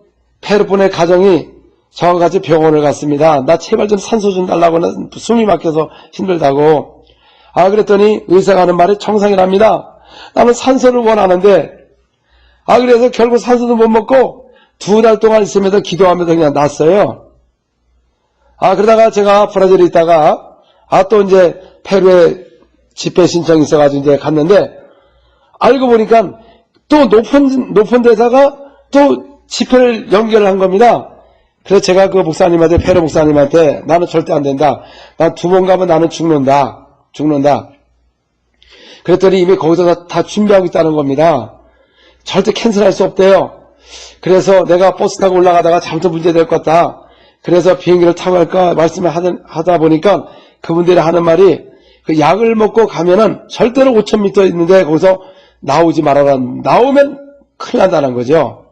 페루분의 가정이 저와 같이 병원을 갔습니다. 나 제발 좀 산소 좀 달라고, 나 숨이 막혀서 힘들다고. 그랬더니 의사가 하는 말이 정상이랍니다. 나는 산소를 원하는데, 그래서 결국 산소도 못 먹고 2달 동안 있으면서 기도하면서 그냥 났어요. 그러다가 제가 브라질에 있다가, 또 이제 페루에 집회 신청이 있어가지고 이제 갔는데, 알고 보니까 또 높은 데다가 또 집회를 연결한 겁니다. 그래서 제가 그 목사님한테, 페루 목사님한테, 나는 절대 안 된다. 난 2번 가면 나는 죽는다. 그랬더니 이미 거기서 다 준비하고 있다는 겁니다. 절대 캔슬할 수 없대요. 그래서 내가 버스 타고 올라가다가 잘못 문제될 것 같다. 그래서 비행기를 타고 갈까 말씀을 하다 보니까 그분들이 하는 말이, 그 약을 먹고 가면은 절대로 5,000m 있는데 거기서 나오지 말아라. 나오면 큰일 난다는 거죠.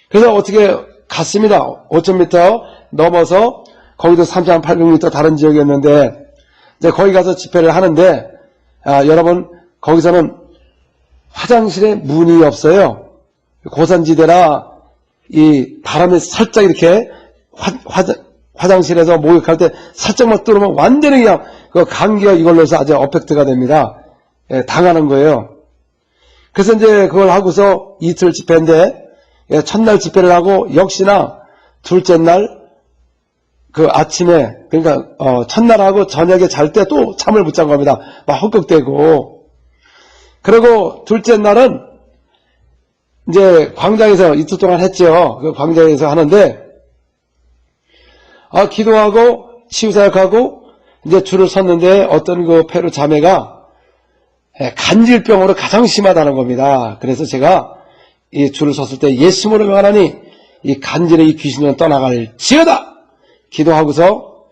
그래서 어떻게 갔습니다. 5,000m 넘어서 거기도 3,800m 다른 지역이었는데, 이제 거기 가서 집회를 하는데, 여러분, 거기서는 화장실에 문이 없어요. 고산지대라 이 바람이 살짝 이렇게 화장실에서 목욕할 때 살짝만 뚫으면 완전히 그냥 그 감기가 이걸로 해서 아주 어펙트가 됩니다. 당하는 거예요. 그래서 이제 그걸 하고서 이틀 집회인데, 첫날 집회를 하고 역시나 둘째 날 그 아침에, 그러니까 첫날하고 저녁에 잘 때 또 잠을 못 잔 겁니다. 막 헛걱대고. 그리고 둘째 날은 이제 광장에서 이틀 동안 했죠. 그 광장에서 하는데, 기도하고 치유사역하고 이제 줄을 섰는데 어떤 그 페루 자매가 간질병으로 가장 심하다는 겁니다. 그래서 제가 이 줄을 섰을 때 예수님으로 명하나니 이 간질의 이 귀신은 떠나갈지어다 기도하고서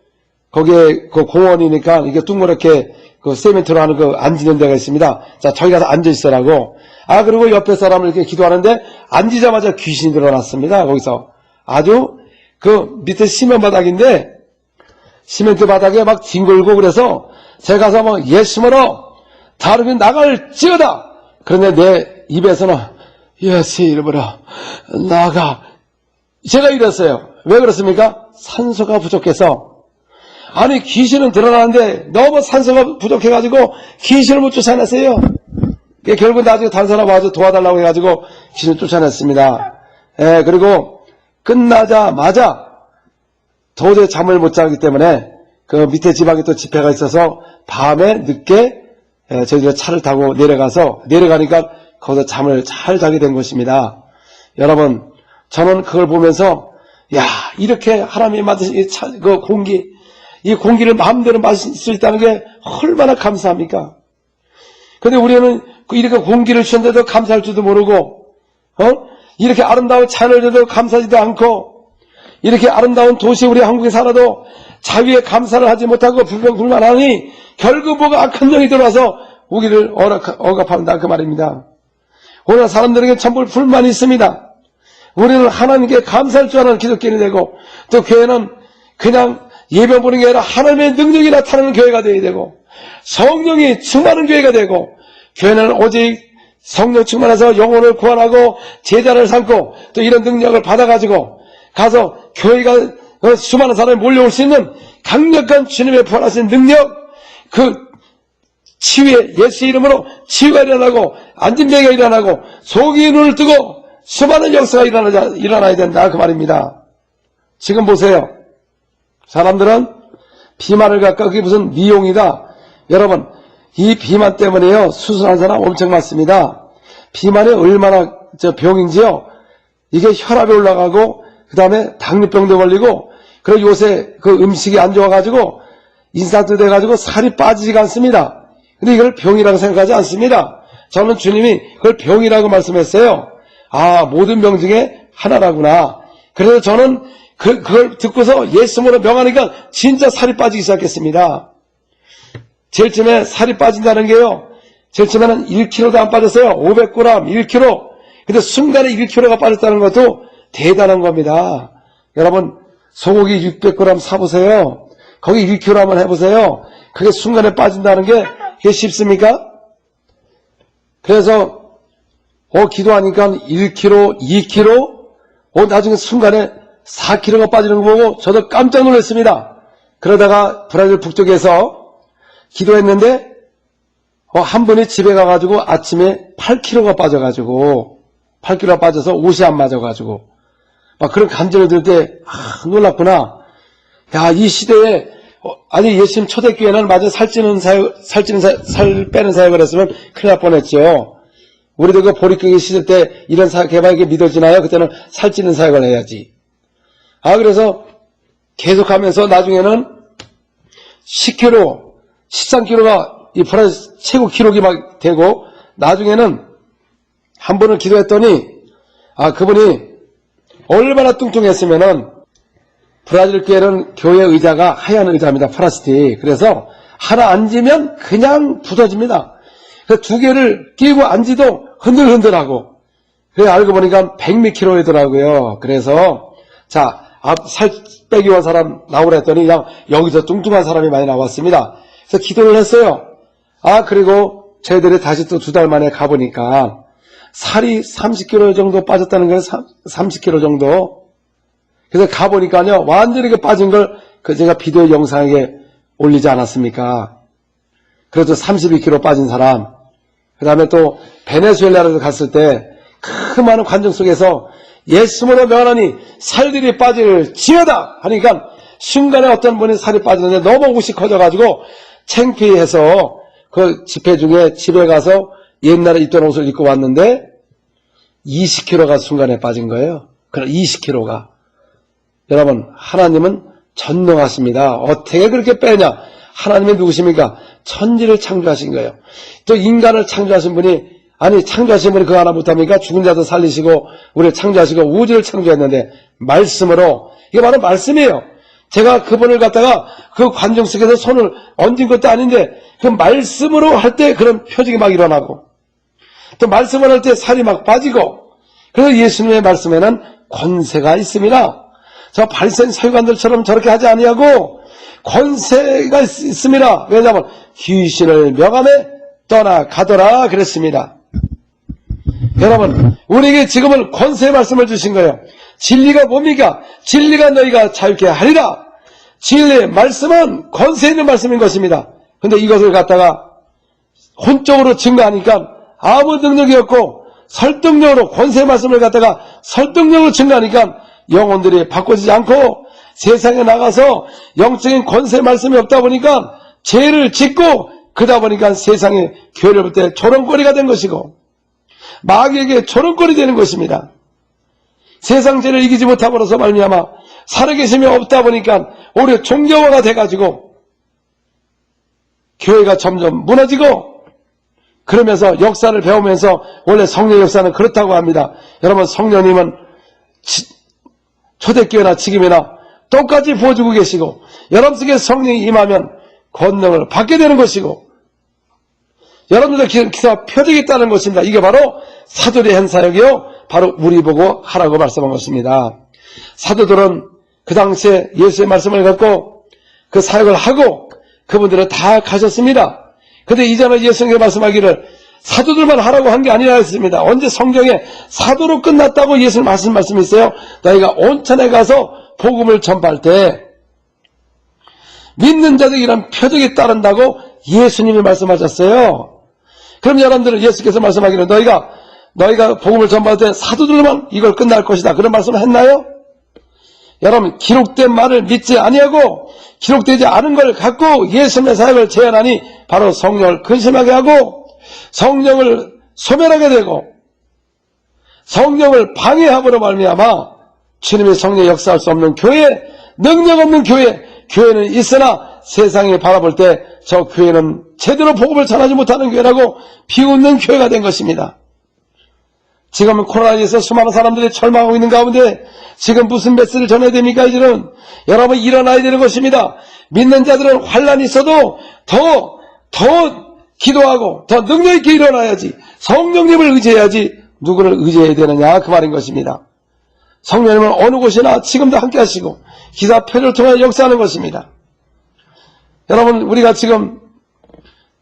거기에 그 공원이니까 이게 둥그렇게 그 세멘트로 하는 그 앉는 데가 있습니다. 자, 저기 가서 앉아 있으라고. 그리고 옆에 사람을 이렇게 기도하는데 앉으자마자 귀신이 드러났습니다. 거기서 아주 그 밑에 시멘 바닥인데 시멘트 바닥에 막 뒹굴고 그래서 제가 가서 막 예수님으로 다름이 나갈지어다. 그런데 내 입에서는 예수 이름으로 나가. 제가 이랬어요. 왜 그렇습니까? 산소가 부족해서. 아니 귀신은 드러나는데 너무 산소가 부족해가지고 귀신을 못 쫓아냈어요. 결국 나중에 다른 사람 와서 도와달라고 해가지고 귀신을 쫓아냈습니다. 그리고 끝나자마자 도저히 잠을 못 자기 때문에 그 밑에 지방에 또 집회가 있어서 밤에 늦게 저희들 차를 타고 내려가니까 거기서 잠을 잘 자게 된 것입니다. 여러분, 저는 그걸 보면서 이렇게 하나님이 만드신 그 공기, 이 공기를 마음대로 마실 수 있다는 게 얼마나 감사합니까? 근데 우리는 이렇게 공기를 주셨는데도 감사할 줄도 모르고, 이렇게 아름다운 자연을 줘도 감사하지도 않고, 이렇게 아름다운 도시 우리 한국에 살아도 자유에 감사를 하지 못하고 불평불만하니 결국 뭐가 악한 영이 들어와서 우리를 억압한다 그 말입니다. 오늘 사람들에게 전부 불만이 있습니다. 우리는 하나님께 감사할 줄 아는 기독교인이 되고, 또 교회는 그냥 예배 보는 게 아니라 하나님의 능력이 나타나는 교회가 되어야 되고, 성령이 충만한 교회가 되고, 교회는 오직 성령 충만해서 영혼을 구원하고 제자를 삼고 또 이런 능력을 받아가지고 가서 교회가 수많은 사람이 몰려올 수 있는 강력한 주님의 부활하신 능력, 그 치유의 예수 이름으로 치유가 일어나고 안진병이 일어나고 속이 눈을 뜨고 수많은 역사가 일어나야 된다 그 말입니다. 지금 보세요. 사람들은 비만을 갖고 그게 무슨 미용이다. 여러분, 이 비만 때문에요 수술한 사람 엄청 많습니다. 비만이 얼마나 병인지요. 이게 혈압이 올라가고 그 다음에 당뇨병도 걸리고, 그리고 요새 그 음식이 안 좋아가지고 인상도 돼가지고 살이 빠지지가 않습니다. 근데 이걸 병이라고 생각하지 않습니다. 저는 주님이 그걸 병이라고 말씀했어요. 모든 병 중에 하나라구나. 그래서 저는 그걸 듣고서 예수님으로 명하니까 진짜 살이 빠지기 시작했습니다. 제일 처음에 살이 빠진다는 게요, 제일 처음에는 1kg도 안 빠졌어요. 500g, 1kg. 근데 순간에 1kg가 빠졌다는 것도 대단한 겁니다. 여러분, 소고기 600g 사보세요. 거기 1kg 한번 해보세요. 그게 순간에 빠진다는 게 그게 쉽습니까? 그래서 기도하니까 1kg, 2kg, 나중에 순간에 4kg가 빠지는 거 보고 저도 깜짝 놀랐습니다. 그러다가 브라질 북쪽에서 기도했는데 한 분이 집에 가가지고 아침에 8kg가 빠져가지고 8kg가 빠져서 옷이 안 맞아가지고 막 그런 감정을 들 때 놀랐구나. 야, 이 시대에 아니 예수님 초대교회는 맞아 살 빼는 사역을 했으면 큰일 날 뻔했죠. 우리도 그 보릿교회 시대 때 이런 사역 해봐야 이게 믿어지나요? 그때는 살찌는 사역을 해야지. 그래서 계속하면서 나중에는 10kg, 13kg가 이 브라질 최고 기록이 막 되고, 나중에는 한 번을 기도했더니 그분이 얼마나 뚱뚱했으면은 브라질 교회는 교회 의자가 하얀 의자입니다. 플라스틱. 그래서 하나 앉으면 그냥 부서집니다. 그래서 두 개를 끼고 앉지도 흔들흔들하고. 그래 알고 보니까 100몇 킬로이더라고요. 그래서 살 빼기 원 사람 나오라 했더니 그냥 여기서 뚱뚱한 사람이 많이 나왔습니다. 그래서 기도를 했어요. 그리고 저희들이 다시 또 2달 만에 가보니까 살이 30kg 정도 빠졌다는 거예요. 30kg 정도. 그래서 가보니까요, 완전히 빠진 걸 제가 비디오 영상에 올리지 않았습니까? 그래도 32kg 빠진 사람. 그 다음에 또 베네수엘라로 갔을 때 그 많은 관중 속에서 예수님으로 명하니 살들이 빠질 지어다 하니까 순간에 어떤 분이 살이 빠지는데 너무 옷이 커져가지고 창피해서 그 집회 중에 집에 가서 옛날에 입던 옷을 입고 왔는데 20kg가 순간에 빠진 거예요. 그럼 20kg가. 여러분, 하나님은 전능하십니다. 어떻게 그렇게 빼냐? 하나님이 누구십니까? 천지를 창조하신 거예요. 또 인간을 창조하신 분이, 창조하신 분이 그거 하나 못합니까? 죽은 자도 살리시고 우리를 창조하시고 우주를 창조했는데 말씀으로, 이게 바로 말씀이에요. 제가 그분을 갖다가 그 관중 속에서 손을 얹은 것도 아닌데 그 말씀으로 할 때 그런 표적이 막 일어나고, 또 말씀을 할 때 살이 막 빠지고, 그래서 예수님의 말씀에는 권세가 있습니다. 저 바리새인 서기관들처럼 저렇게 하지 아니하고 권세가 있습니다. 왜냐하면 귀신을 명함에 떠나가더라 그랬습니다. 여러분, 우리에게 지금은 권세의 말씀을 주신 거예요. 진리가 뭡니까? 진리가 너희가 자유케 하리라. 진리의 말씀은 권세 있는 말씀인 것입니다. 근데 이것을 갖다가 혼적으로 증거하니까 아무 능력이 없고, 설득력으로 권세의 말씀을 갖다가 설득력으로 증거하니까 영혼들이 바꿔지지 않고 세상에 나가서 영적인 권세의 말씀이 없다 보니까 죄를 짓고, 그러다 보니까 세상에 교회를 볼 때 조롱거리가 된 것이고 마귀에게 조롱거리 되는 것입니다. 세상 죄를 이기지 못함으로써 말미암아 살아계심이 없다 보니까 오히려 종교화가 돼가지고 교회가 점점 무너지고, 그러면서 역사를 배우면서 원래 성령 역사는 그렇다고 합니다. 여러분, 성령님은 초대교회나 지금이나 똑같이 부어주고 계시고, 여러분 속에 성령이 임하면 권능을 받게 되는 것이고, 여러분들 기사 표적이 있다는 것입니다. 이게 바로 사도들의 한 사역이요, 바로 우리 보고 하라고 말씀한 것입니다. 사도들은 그 당시에 예수의 말씀을 갖고 그 사역을 하고 그분들은 다 가셨습니다. 근데 이전에 예수님께서 말씀하기를 사도들만 하라고 한 게 아니라 했습니다. 언제 성경에 사도로 끝났다고 예수님 말씀이 있어요? 너희가 온천에 가서 복음을 전파할 때 믿는 자들이란 표적이 따른다고 예수님이 말씀하셨어요. 그럼 여러분들은 예수께서 말씀하기를 너희가 복음을 전파할 때 사도들만 이걸 끝날 것이다, 그런 말씀을 했나요? 여러분, 기록된 말을 믿지 아니하고 기록되지 않은 걸 갖고 예수님의 사역을 제안하니 바로 성령을 근심하게 하고 성령을 소멸하게 되고 성령을 방해함으로 말미암아 주님의 성령이 역사할 수 없는 교회, 능력 없는 교회는 있으나 세상이 바라볼 때 저 교회는 제대로 복음을 전하지 못하는 교회라고 비웃는 교회가 된 것입니다. 지금은 코로나에서 수많은 사람들이 절망하고 있는 가운데 지금 무슨 메시지를 전해야 됩니까? 이제는 여러분 일어나야 되는 것입니다. 믿는 자들은 환란이 있어도 더 기도하고 더 능력 있게 일어나야지, 성령님을 의지해야지 누구를 의지해야 되느냐, 그 말인 것입니다. 성령님은 어느 곳이나 지금도 함께 하시고 기사 표를 통해 역사하는 것입니다. 여러분, 우리가 지금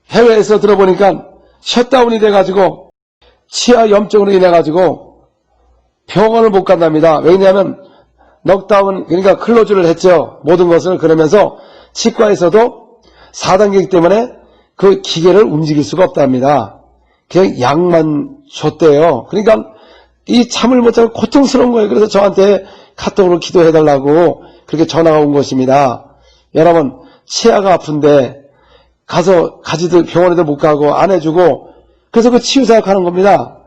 해외에서 들어보니까 셧다운이 돼가지고 치아 염증으로 인해가지고 병원을 못 간답니다. 왜냐하면 넉다운, 그러니까 클로즈를 했죠. 모든 것을. 그러면서 치과에서도 4단계이기 때문에 그 기계를 움직일 수가 없답니다. 그냥 약만 줬대요. 그러니까 이 잠을 못 자고 고통스러운 거예요. 그래서 저한테 카톡으로 기도해달라고 그렇게 전화가 온 것입니다. 여러분, 치아가 아픈데 가서 가지도 병원에도 못 가고 안 해주고 그래서 그 치유 사역하는 겁니다.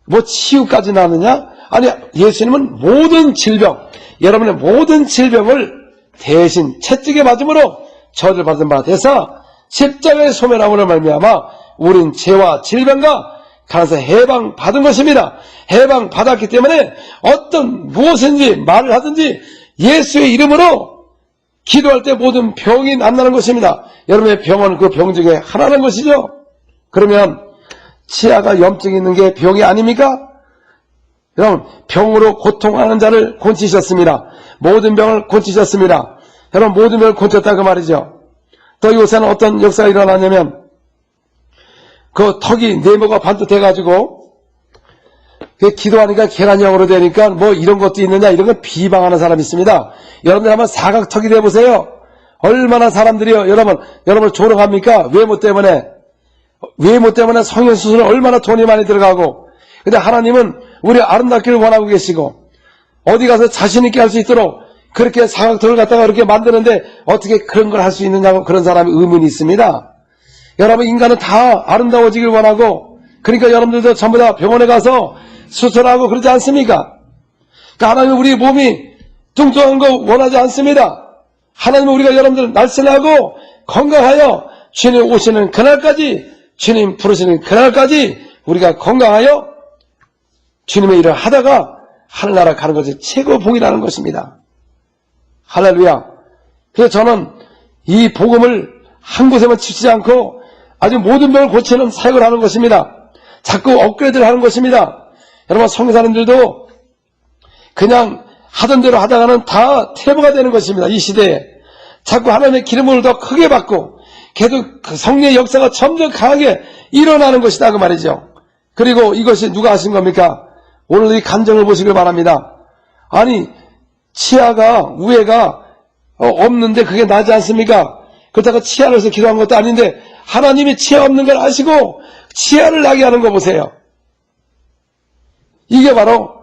뭐 치유까지 나느냐? 아니, 예수님은 모든 질병, 여러분의 모든 질병을 대신 채찍에 맞음으로 저주를 받은 바 돼서 십자가의 소멸함으로 말미암아 우린 죄와 질병과 가서 해방 받은 것입니다. 해방 받았기 때문에 어떤 무엇인지 말을 하든지 예수의 이름으로 기도할 때 모든 병이 낫는 것입니다. 여러분의 병은 그 병 중에 하나라는 것이죠. 그러면 치아가 염증이 있는 게 병이 아닙니까? 여러분, 병으로 고통하는 자를 고치셨습니다. 모든 병을 고치셨습니다. 여러분, 모든 병을 고쳤다 그 말이죠. 또 요새는 어떤 역사가 일어나냐면 그 턱이 네모가 반듯해가지고 기도하니까 계란형으로 되니까 뭐 이런 것도 있느냐, 이런 걸 비방하는 사람이 있습니다. 여러분들 한번 사각턱이 돼보세요. 얼마나 사람들이요, 여러분을 조롱합니까? 외모 때문에 성형수술에 얼마나 돈이 많이 들어가고. 근데 하나님은 우리 아름답기를 원하고 계시고 어디 가서 자신있게 할 수 있도록 그렇게 사각턱을 갖다가 그렇게 만드는데 어떻게 그런 걸 할 수 있느냐고 그런 사람이 의문이 있습니다. 여러분, 인간은 다 아름다워지길 원하고, 그러니까 여러분들도 전부 다 병원에 가서 수술하고 그러지 않습니까? 그러니까 하나님은 우리 몸이 뚱뚱한 거 원하지 않습니다. 하나님은 우리가 여러분들 날씬하고 건강하여 주님 오시는 그날까지, 주님 부르시는 그날까지 우리가 건강하여 주님의 일을 하다가 하늘나라 가는 것이 최고 복이라는 것입니다. 할렐루야. 그래서 저는 이 복음을 한 곳에만 치지 않고 아주 모든 병을 고치는 사역을 하는 것입니다. 자꾸 업그레이드를 하는 것입니다. 여러분, 성교사님들도 그냥 하던 대로 하다가는 다 퇴보가 되는 것입니다. 이 시대에 자꾸 하나님의 기름을 더 크게 받고 계속 그 성령의 역사가 점점 강하게 일어나는 것이다 그 말이죠. 그리고 이것이 누가 하신 겁니까? 오늘 이 감정을 보시길 바랍니다. 아니, 치아가 우애가 없는데 그게 나지 않습니까? 그렇다고 치아를 해서 기도한 것도 아닌데 하나님이 치아 없는 걸 아시고 치아를 나게 하는 거 보세요. 이게 바로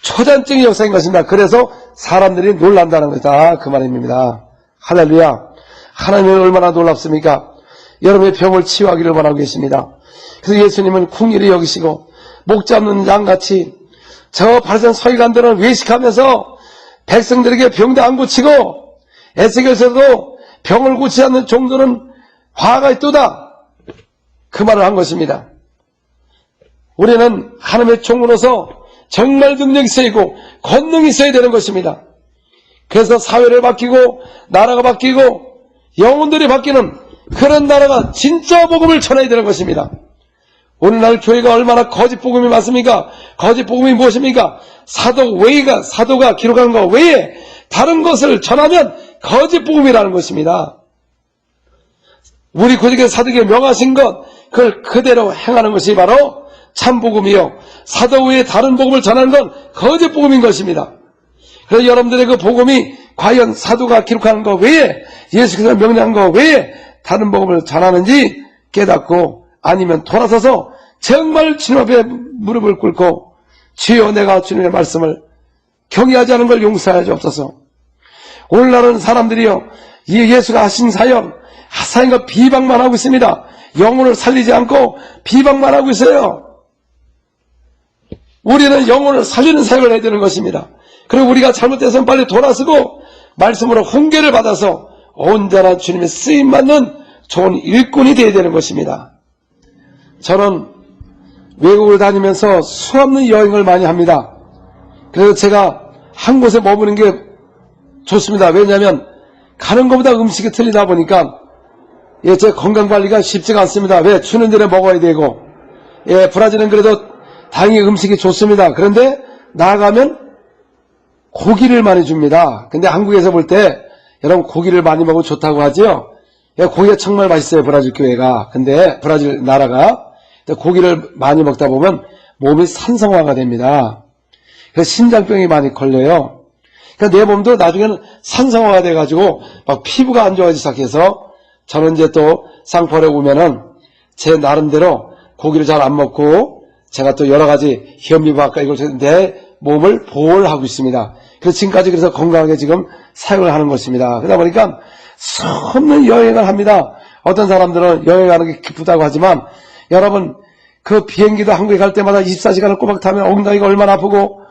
초단적인 역사인 것입니다. 그래서 사람들이 놀란다는 것이다 그 말입니다. 할렐루야. 하나님은 얼마나 놀랍습니까? 여러분의 병을 치유하기를 원하고 계십니다. 그래서 예수님은 궁일이 여기시고 목 잡는 양같이 저 바리새인 서기관들은 외식하면서 백성들에게 병도 안 고치고 에스겔서도 병을 고치지 않는 종들은 화가 있도다 그 말을 한 것입니다. 우리는 하나님의 종으로서 정말 능력이 있어야 되고 권능이 있어야 되는 것입니다. 그래서 사회를 바뀌고 나라가 바뀌고 영혼들이 바뀌는 그런 나라가 진짜 복음을 전해야 되는 것입니다. 오늘날 교회가 얼마나 거짓 복음이 많습니까? 거짓 복음이 무엇입니까? 사도가 기록한 것 외에 다른 것을 전하면 거짓 복음이라는 것입니다. 우리 구약의 사도에게 명하신 것 그걸 그대로 행하는 것이 바로 참 복음이요, 사도 외에 다른 복음을 전하는 건 거짓 복음인 것입니다. 그래서 여러분들의 그 복음이 과연 사도가 기록하는 것 외에 예수께서 명령한 것 외에 다른 복음을 전하는지 깨닫고, 아니면 돌아서서 정말 주님 앞에 무릎을 꿇고 주여 내가 주님의 말씀을 경외하지 않은 걸 용서하여 주옵소서. 오늘날은 사람들이요, 이 예수가 하신 사역과 비방만 하고 있습니다. 영혼을 살리지 않고 비방만 하고 있어요. 우리는 영혼을 살리는 사역을 해야 되는 것입니다. 그리고 우리가 잘못해서는 빨리 돌아서고 말씀으로 훈계를 받아서 언제나 주님의 쓰임받는 좋은 일꾼이 되어야 되는 것입니다. 저는 외국을 다니면서 수없는 여행을 많이 합니다. 그래서 제가 한 곳에 머무는 게 좋습니다. 왜냐하면 가는 것보다 음식이 틀리다 보니까 제 건강관리가 쉽지가 않습니다. 왜? 추는 전에 먹어야 되고, 브라질은 그래도 다행히 음식이 좋습니다. 그런데 나가면 고기를 많이 줍니다. 근데 한국에서 볼 때 여러분 고기를 많이 먹으면 좋다고 하죠? 고기가 정말 맛있어요, 브라질 교회가. 근데 브라질 나라가 고기를 많이 먹다 보면 몸이 산성화가 됩니다. 그래서 신장병이 많이 걸려요. 그러니까 내 몸도 나중에는 산성화가 돼가지고 막 피부가 안 좋아지기 시작해서 저는 이제 또 쌍포에 오면은 제 나름대로 고기를 잘 안 먹고 제가 또 여러 가지 현미밥과 이걸 내 몸을 보호를 하고 있습니다. 그래서 지금까지 그래서 건강하게 지금 사용을 하는 것입니다. 그러다 보니까 수없는 여행을 합니다. 어떤 사람들은 여행하는 게 기쁘다고 하지만 여러분 그 비행기도 한국에 갈 때마다 24시간을 꼬박 타면 엉덩이가 얼마나 아프고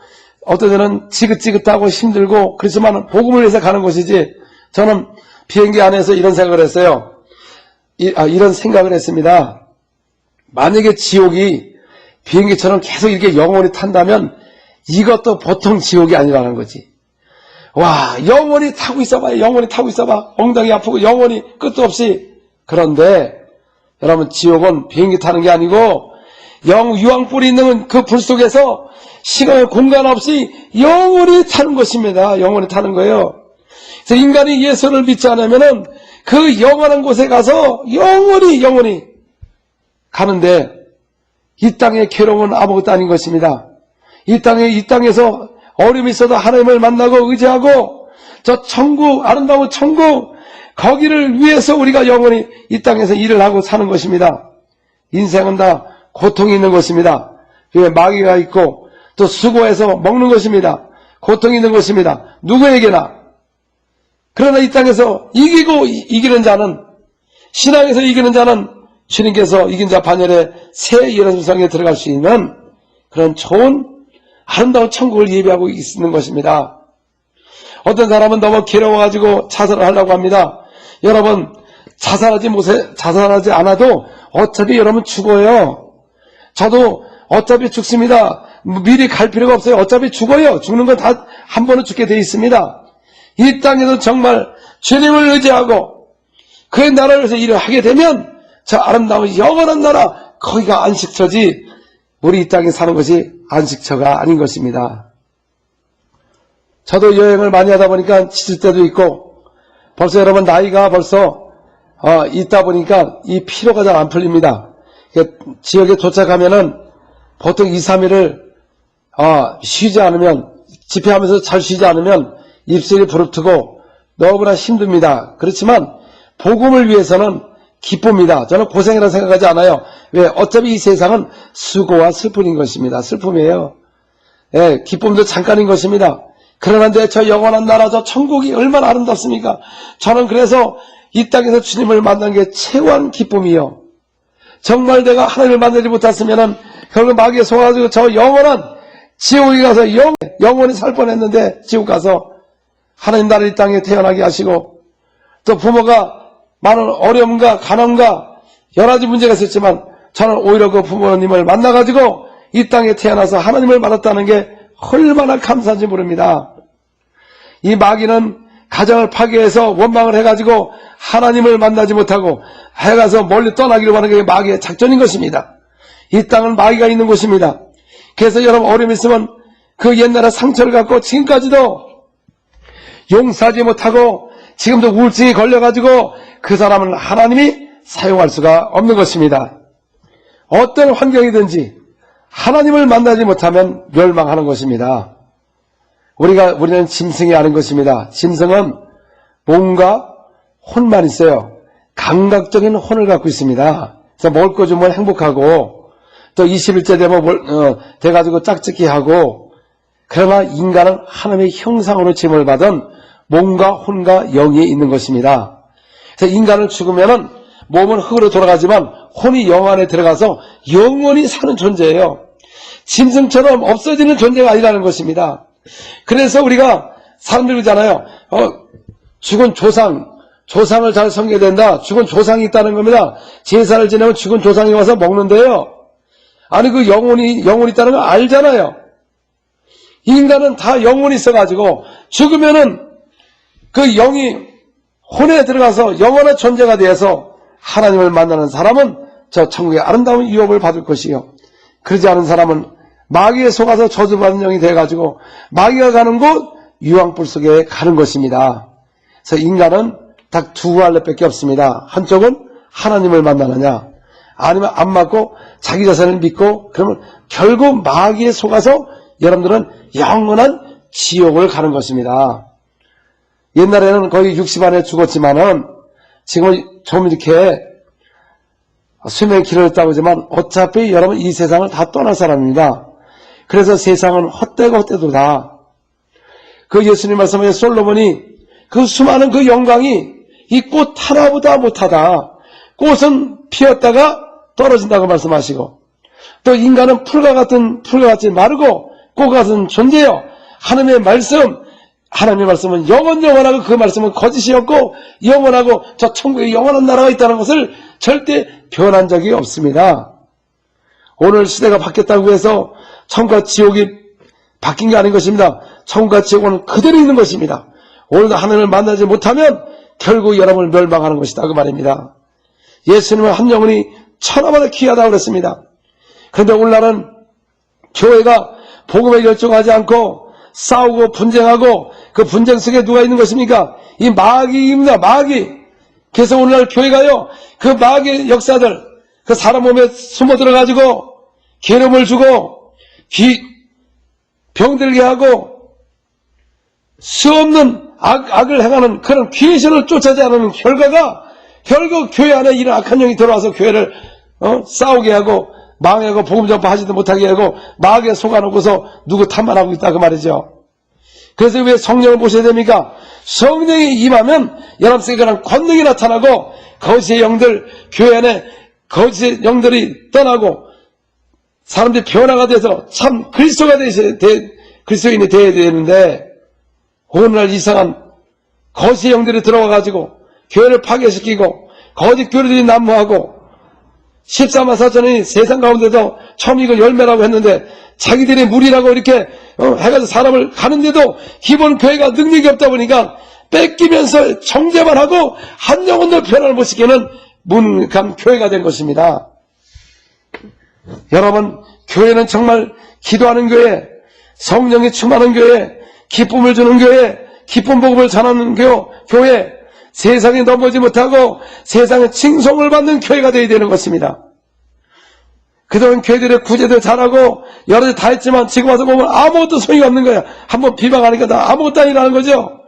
어떤 데는 지긋지긋하고 힘들고 그렇지만 복음을 위해서 가는 것이지 저는 비행기 안에서 이런 생각을 했어요. 이런 생각을 했습니다. 만약에 지옥이 비행기처럼 계속 이렇게 영원히 탄다면 이것도 보통 지옥이 아니라는 거지. 와, 영원히 타고 있어봐. 영원히 타고 있어봐. 엉덩이 아프고 영원히 끝도 없이. 그런데 여러분 지옥은 비행기 타는 게 아니고 유황불이 있는 그 불 속에서 시간 공간 없이 영원히 타는 것입니다. 영원히 타는 거예요. 그래서 인간이 예수를 믿지 않으면은 그 영원한 곳에 가서 영원히 가는데 이 땅의 괴로움은 아무것도 아닌 것입니다. 이 땅에서 어려움이 있어도 하나님을 만나고 의지하고 저 천국, 아름다운 천국 거기를 위해서 우리가 영원히 이 땅에서 일을 하고 사는 것입니다. 인생은 다 고통이 있는 것입니다. 마귀가 있고 또 수고해서 먹는 것입니다. 고통이 있는 것입니다. 누구에게나. 그러나 이 땅에서 이기고 이기는 자는 신앙에서 이기는 자는 주님께서 이긴 자 반열에 새 예루살렘에 들어갈 수 있는 그런 좋은 아름다운 천국을 예비하고 있는 것입니다. 어떤 사람은 너무 괴로워가지고 자살을 하려고 합니다. 여러분 자살하지 않아도 어차피 여러분 죽어요. 저도 어차피 죽습니다. 미리 갈 필요가 없어요. 어차피 죽어요. 죽는 건 다 한 번은 죽게 돼 있습니다. 이 땅에서 정말 주님을 의지하고 그의 나라를 위해서 일을 하게 되면 저 아름다운 영원한 나라 거기가 안식처지 우리 이 땅에 사는 것이 안식처가 아닌 것입니다. 저도 여행을 많이 하다 보니까 지칠 때도 있고 벌써 여러분 나이가 벌써 있다 보니까 이 피로가 잘 안 풀립니다. 지역에 도착하면은 보통 2, 3일을 쉬지 않으면 집회하면서 잘 쉬지 않으면 입술이 부르트고 너무나 힘듭니다. 그렇지만 복음을 위해서는 기쁩니다. 저는 고생이라 생각하지 않아요. 왜? 어차피 이 세상은 수고와 슬픔인 것입니다. 슬픔이에요. 예, 기쁨도 잠깐인 것입니다. 그러는데 저 영원한 나라 저 천국이 얼마나 아름답습니까? 저는 그래서 이 땅에서 주님을 만난 게 최고한 기쁨이요. 정말 내가 하나님을 만나지 못했으면은 결국 마귀에 속아가지고 저 영원한 지옥에 가서 영원히 살 뻔했는데 지옥 가서 하나님 나라 이 땅에 태어나게 하시고 또 부모가 많은 어려움과 가난과 여러 가지 문제가 있었지만 저는 오히려 그 부모님을 만나가지고 이 땅에 태어나서 하나님을 만났다는 게 얼마나 감사한지 모릅니다. 이 마귀는 가정을 파괴해서 원망을 해가지고 하나님을 만나지 못하고 해가서 멀리 떠나기를 원하는 게 마귀의 작전인 것입니다. 이 땅은 마귀가 있는 곳입니다. 그래서 여러분 어려움이 있으면 그 옛날에 상처를 갖고 지금까지도 용서하지 못하고 지금도 우울증이 걸려가지고 그 사람은 하나님이 사용할 수가 없는 것입니다. 어떤 환경이든지 하나님을 만나지 못하면 멸망하는 것입니다. 우리는 짐승이 아닌 것입니다. 짐승은 몸과 혼만 있어요. 감각적인 혼을 갖고 있습니다. 그래서 먹을 거 주면 행복하고 또 21세 되면 돼가지고 짝짓기하고 그러나 인간은 하나님의 형상으로 지음을 받은 몸과 혼과 영이 있는 것입니다. 그래서 인간을 죽으면은 몸은 흙으로 돌아가지만 혼이 영 안에 들어가서 영원히 사는 존재예요. 짐승처럼 없어지는 존재가 아니라는 것입니다. 그래서 우리가 사람들이 그러잖아요. 죽은 조상을 잘 섬겨야 된다. 죽은 조상이 있다는 겁니다. 제사를 지내면 죽은 조상이 와서 먹는데요. 아니 그 영혼이 있다는 걸 알잖아요. 인간은 다 영혼이 있어가지고 죽으면은 그 영이 혼에 들어가서 영원한 존재가 되어서 하나님을 만나는 사람은 저 천국의 아름다운 유업을 받을 것이요. 그러지 않은 사람은 마귀에 속아서 저주받은 영이 돼가지고 마귀가 가는 곳 유황불 속에 가는 것입니다. 그래서 인간은 딱 두 갈래밖에 없습니다. 한쪽은 하나님을 만나느냐, 아니면 안 맞고 자기 자신을 믿고, 그러면 결국 마귀에 속아서 여러분들은 영원한 지옥을 가는 것입니다. 옛날에는 거의 60 안에 죽었지만은 지금은 좀 이렇게 수명이 길어졌다고 하지만 어차피 여러분 이 세상을 다 떠날 사람입니다. 그래서 세상은 헛되고 헛되도다. 그 예수님 말씀에 솔로몬이 그 수많은 그 영광이 이 꽃 하나보다 못하다. 꽃은 피었다가 떨어진다고 말씀하시고, 또 인간은 풀과 같이 마르고 꽃 같은 존재요. 하나님의 말씀은 영원하고 그 말씀은 거짓이었고 영원하고 저 천국에 영원한 나라가 있다는 것을 절대 변한 적이 없습니다. 오늘 시대가 바뀌었다고 해서 천국과 지옥이 바뀐 게 아닌 것입니다. 천국과 지옥은 그대로 있는 것입니다. 오늘도 하나님을 만나지 못하면 결국 여러분을 멸망하는 것이다 그 말입니다. 예수님은 한 영혼이 천하보다 귀하다고 그랬습니다. 그런데 오늘날은 교회가 복음에 열중하지 않고 싸우고 분쟁하고 그 분쟁 속에 누가 있는 것입니까? 이 마귀입니다. 마귀. 그래서 오늘날 교회가요, 그 마귀의 역사들, 그 사람 몸에 숨어 들어가지고 괴로움을 주고 병들게 하고 수없는 악을 행하는 그런 귀신을 쫓아지 않는 결과가 결국 교회 안에 이런 악한 영이 들어와서 교회를 싸우게 하고 망하고 복음 전파하지도 못하게 하고 마귀에 속아놓고서 누구 탓만 하고 있다 그 말이죠. 그래서 왜 성령을 보셔야 됩니까? 성령이 임하면 여러분에게 그런 권능이 나타나고 거짓의 영들, 교회 안에 거짓의 영들이 떠나고 사람들이 변화가 돼서 참 그리스도인이 되어야 되는데, 오늘날 이상한 거짓의 영들이 들어와가지고 교회를 파괴시키고 거짓 교리들이 난무하고 14만 4천원이 세상 가운데도 처음 이걸 열매라고 했는데 자기들이 무리라고 이렇게 해가지고 사람을 가는데도 기본 교회가 능력이 없다 보니까 뺏기면서 정죄만 하고 한 영혼도 변화를 못 시키는 문간 교회가 된 것입니다. 여러분, 교회는 정말 기도하는 교회, 성령이 충만한 교회, 기쁨을 주는 교회, 기쁨 복음을 전하는 교회, 세상에 넘어지 못하고 세상에 칭송을 받는 교회가 되어야 되는 것입니다. 그동안 교회들의 구제도 잘하고 여러 개 다 했지만 지금 와서 보면 아무것도 소용이 없는 거야. 한번 비방하니까 다 아무것도 아니라는 거죠.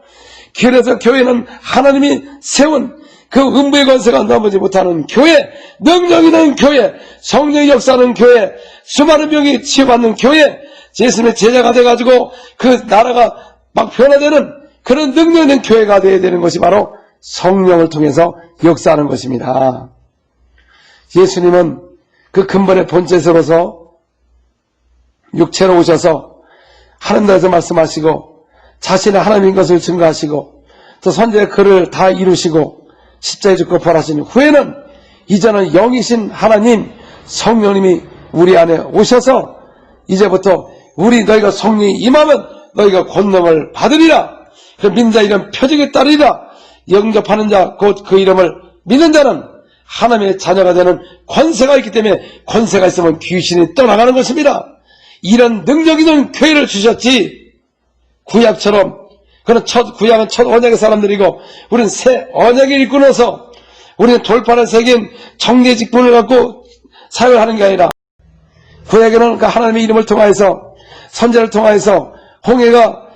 그래서 교회는 하나님이 세운 그 음부의 권세가 넘어지 못하는 교회, 능력 있는 교회, 성령의 역사하는 교회, 수많은 병이 치유받는 교회, 예수님의 제자가 돼가지고 그 나라가 막 변화되는 그런 능력 있는 교회가 되어야 되는 것이 바로 성령을 통해서 역사하는 것입니다. 예수님은 그 근본의 본체로서 육체로 오셔서 하나님께서 말씀하시고 자신의 하나님인 것을 증거하시고 또 선지자의 글을 다 이루시고 십자가에 죽고 부활하신 후에는 이제는 영이신 하나님 성령님이 우리 안에 오셔서 이제부터 너희가 성령이 임하면 너희가 권능을 받으리라. 그 믿는 자 이름 표적에 따르리라. 영접하는 자 곧 그 이름을 믿는 자는 하나님의 자녀가 되는 권세가 있기 때문에 권세가 있으면 귀신이 떠나가는 것입니다. 이런 능력 있는 교회를 주셨지 구약처럼 그런 구약은 첫 언약의 사람들이고 우리는 새 언약을 입고 나서 우리는 돌판을 새긴 정계 직분을 갖고 사역을 하는 게 아니라 구약에는 그 하나님의 이름을 통하여서 선제를 통하여서 홍해가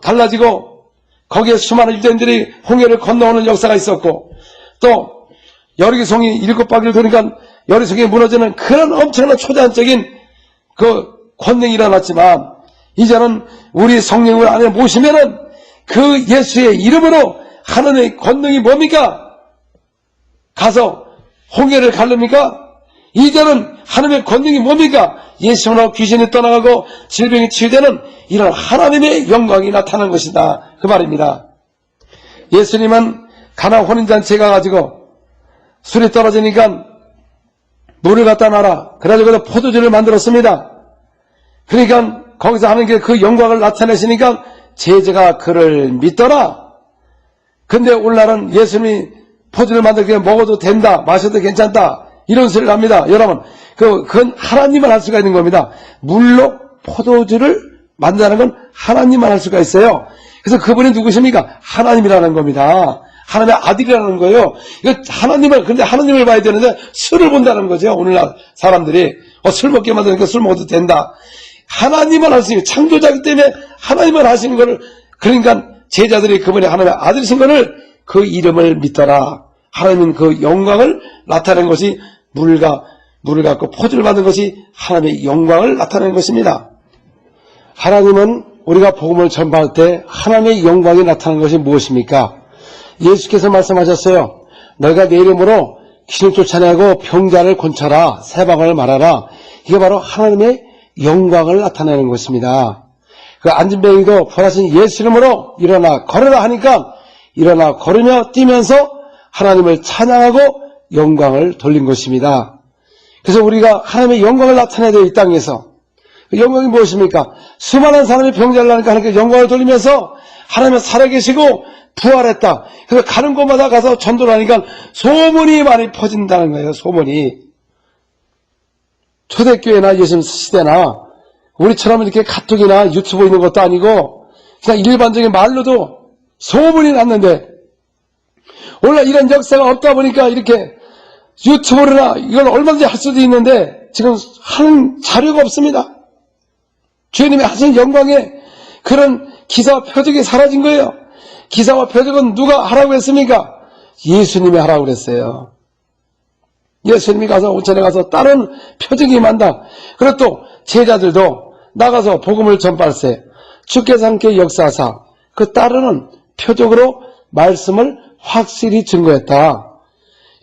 갈라지고 거기에 수많은 유대인들이 홍해를 건너오는 역사가 있었고 또 여리고성이 7바퀴를 도니까 여리고성이 무너지는 그런 엄청난 초대한적인 그 권능이 일어났지만 이제는 우리 성령을 안에 모시면은 그 예수의 이름으로 하나님의 권능이 뭡니까? 가서 홍해를 가릅니까? 이제는 하나님의 권능이 뭡니까? 예수로 귀신이 떠나가고 질병이 치유되는 이런 하나님의 영광이 나타나는 것이다 그 말입니다. 예수님은 가나 혼인잔치에 가가지고 술이 떨어지니까 물을 갖다 놔라 그래가지고 포도주를 만들었습니다. 그러니까 거기서 하는 게 그 영광을 나타내시니까 제자가 그를 믿더라. 근데 오늘날은 예수님이 포도주를 만들게 먹어도 된다 마셔도 괜찮다 이런 소리를 합니다. 여러분 그건 하나님만 할 수가 있는 겁니다. 물로 포도주를 만든다는 건 하나님만 할 수가 있어요. 그래서 그분이 누구십니까? 하나님이라는 겁니다. 하나님의 아들이라는 거예요. 이거 근데 하나님을 봐야 되는데 술을 본다는 거죠. 오늘날 사람들이. 술 먹게 만드니까 술 먹어도 된다. 하나님만 할 수 있는, 창조자이기 때문에 하나님만 하시는 거를, 그러니까 제자들이 그분이 하나님의 아들이신 거를 그 이름을 믿더라. 하나님은 그 영광을 나타낸 것이 물을 갖고 포도를 받은 것이 하나님의 영광을 나타낸 것입니다. 하나님은 우리가 복음을 전파할 때 하나님의 영광이 나타나는 것이 무엇입니까? 예수께서 말씀하셨어요. 너희가 내 이름으로 귀신을 쫓아내고 병자를 곤쳐라, 새방을 말하라. 이게 바로 하나님의 영광을 나타내는 것입니다. 그 안진뱅이도 부활하신 예수 이름으로 일어나 걸으라 하니까 일어나 걸으며 뛰면서 하나님을 찬양하고 영광을 돌린 것입니다. 그래서 우리가 하나님의 영광을 나타내야 돼요. 이 땅에서. 그 영광이 무엇입니까? 수많은 사람이 병자를 나니까 하나님께 영광을 돌리면서 하나님은 살아계시고 부활했다. 그래서 가는 곳마다 가서 전도를 하니까 소문이 많이 퍼진다는 거예요. 소문이. 초대교회나 예수님 시대나 우리처럼 이렇게 카톡이나 유튜브 있는 것도 아니고 그냥 일반적인 말로도 소문이 났는데 원래 이런 역사가 없다 보니까 이렇게 유튜브나 이걸 얼마든지 할 수도 있는데 지금 하는 자료가 없습니다. 주님이 하신 영광에 그런 기사와 표적이 사라진 거예요. 기사와 표적은 누가 하라고 했습니까? 예수님이 하라고 그랬어요. 예수님이 가서 온천에 가서 다른 표적이 많다. 그리고 또 제자들도 나가서 복음을 전파할세 주께서 함께 역사하사 그 따르는 표적으로 말씀을 확실히 증거했다.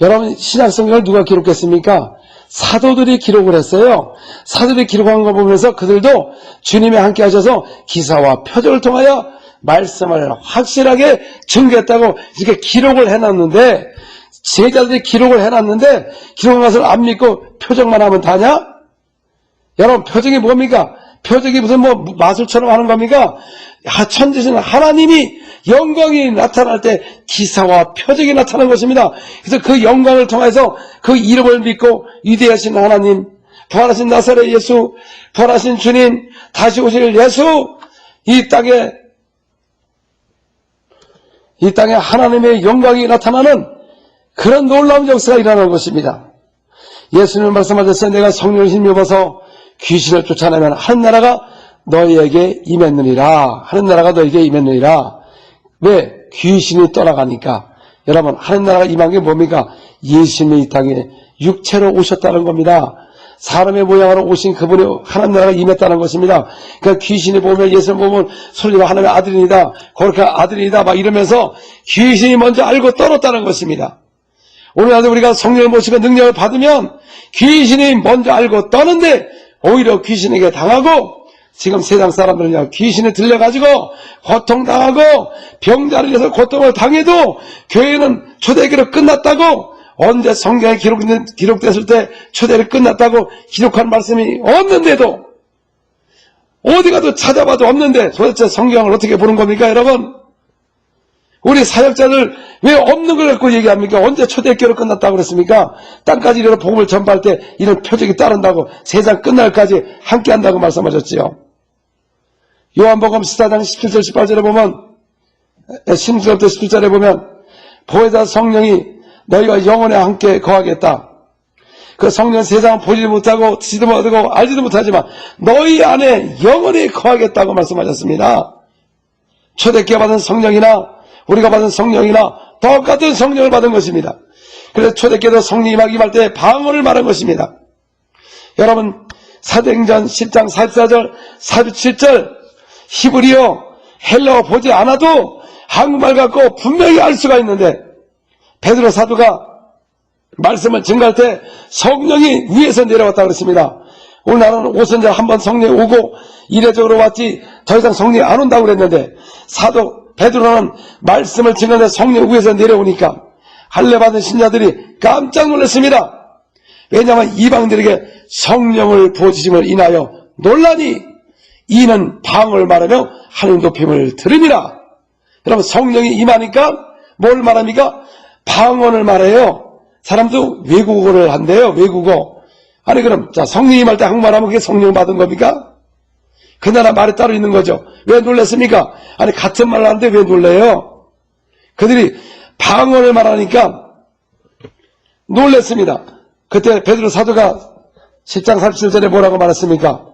여러분 신약성경을 누가 기록했습니까? 사도들이 기록을 했어요. 사도들이 기록한 거 보면서 그들도 주님이 함께 하셔서 기사와 표적을 통하여 말씀을 확실하게 증거했다고 이렇게 기록을 해놨는데 제자들이 기록을 해놨는데 기록한 것을 안 믿고 표적만 하면 다냐? 여러분 표적이 뭡니까? 표적이 무슨 마술처럼 하는 겁니까? 천지신 하나님이 영광이 나타날 때 기사와 표적이 나타나는 것입니다. 그래서 그 영광을 통해서 그 이름을 믿고 위대하신 하나님, 부활하신 나사렛 예수, 부활하신 주님, 다시 오실 예수, 이 땅에 하나님의 영광이 나타나는 그런 놀라운 역사가 일어나는 것입니다. 예수님은 말씀하셨어요. 내가 성령을 힘입어서 귀신을 쫓아내면 하늘나라가 너희에게 임했느니라. 하늘나라가 너희에게 임했느니라. 왜? 귀신이 떠나가니까. 여러분 하늘나라가 임한 게 뭡니까? 예수님이 이 땅에 육체로 오셨다는 겁니다. 사람의 모양으로 오신 그분이 하늘나라가 임했다는 것입니다. 그러니까 귀신이 보면 예수님 보면 소리가 하나님의 아들이다. 그렇게 아들이다 막 이러면서 귀신이 먼저 알고 떨었다는 것입니다. 오늘날도 우리가 성령을 모시고 능력을 받으면 귀신이 먼저 알고 떠는데 오히려 귀신에게 당하고 지금 세상 사람들은요 귀신에 들려가지고 고통당하고 병자를 위해서 고통을 당해도 교회는 초대기로 끝났다고 언제 성경에 기록됐을 때 초대를 끝났다고 기록한 말씀이 없는데도 어디 가도 찾아봐도 없는데 도대체 성경을 어떻게 보는 겁니까 여러분? 우리 사역자들 왜 없는 걸 갖고 얘기합니까? 언제 초대교회로 끝났다고 그랬습니까? 땅까지 이런 복음을 전파할 때 이런 표적이 따른다고 세상 끝날까지 함께 한다고 말씀하셨지요. 요한복음 14장 17절 18절에 보면 16절부터 17절에 보면 보혜사 성령이 너희와 영원히 함께 거하겠다. 그 성령 세상은 보지도 못하고 듣지도 못하고 알지도 못하지만 너희 안에 영원히 거하겠다고 말씀하셨습니다. 초대교회 받은 성령이나 우리가 받은 성령이나 똑같은 성령을 받은 것입니다. 그래서 초대교회도 성령이 막 임할 때 방언을 말한 것입니다. 여러분 사도행전 10장 44절 47절 히브리어 헬라어 보지 않아도 한국말 갖고 분명히 알 수가 있는데 베드로 사도가 말씀을 증거할 때 성령이 위에서 내려왔다고 그랬습니다. 오늘날은 오선자 한번 성령이 오고 이례적으로 왔지 더 이상 성령이 안 온다고 그랬는데 사도 베드로는 말씀을 증거할 때 성령 위에서 내려오니까 할례받은 신자들이 깜짝 놀랐습니다. 왜냐하면 이방들에게 성령을 부어주심을 인하여 논란이 이는 방언을 말하며 하나님 높임을 들음이라. 여러분 성령이 임하니까 뭘 말합니까? 방언을 말해요. 사람도 외국어를 한대요. 외국어. 아니 그럼 자 성령이 임할 때 한국말하면 그게 성령 받은 겁니까? 그 나라 말이 따로 있는 거죠. 왜 놀랐습니까? 아니 같은 말 하는데 왜 놀래요? 그들이 방언을 말하니까 놀랬습니다. 그때 베드로 사도가 10장 37절에 뭐라고 말했습니까?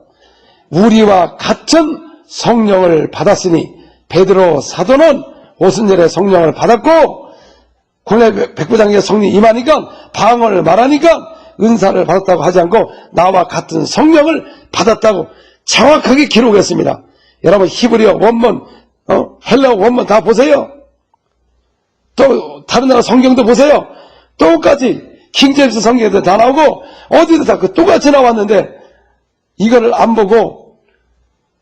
우리와 같은 성령을 받았으니 베드로 사도는 오순절에 성령을 받았고 군대 백부장에게 성령이 임하니까 방언을 말하니까 은사를 받았다고 하지 않고 나와 같은 성령을 받았다고 정확하게 기록했습니다. 여러분 히브리어 원문, 헬라어 원문 다 보세요. 또 다른 나라 성경도 보세요. 똑같이 킹제임스 성경에도 다 나오고 어디도 다 똑같이 나왔는데 이거를 안 보고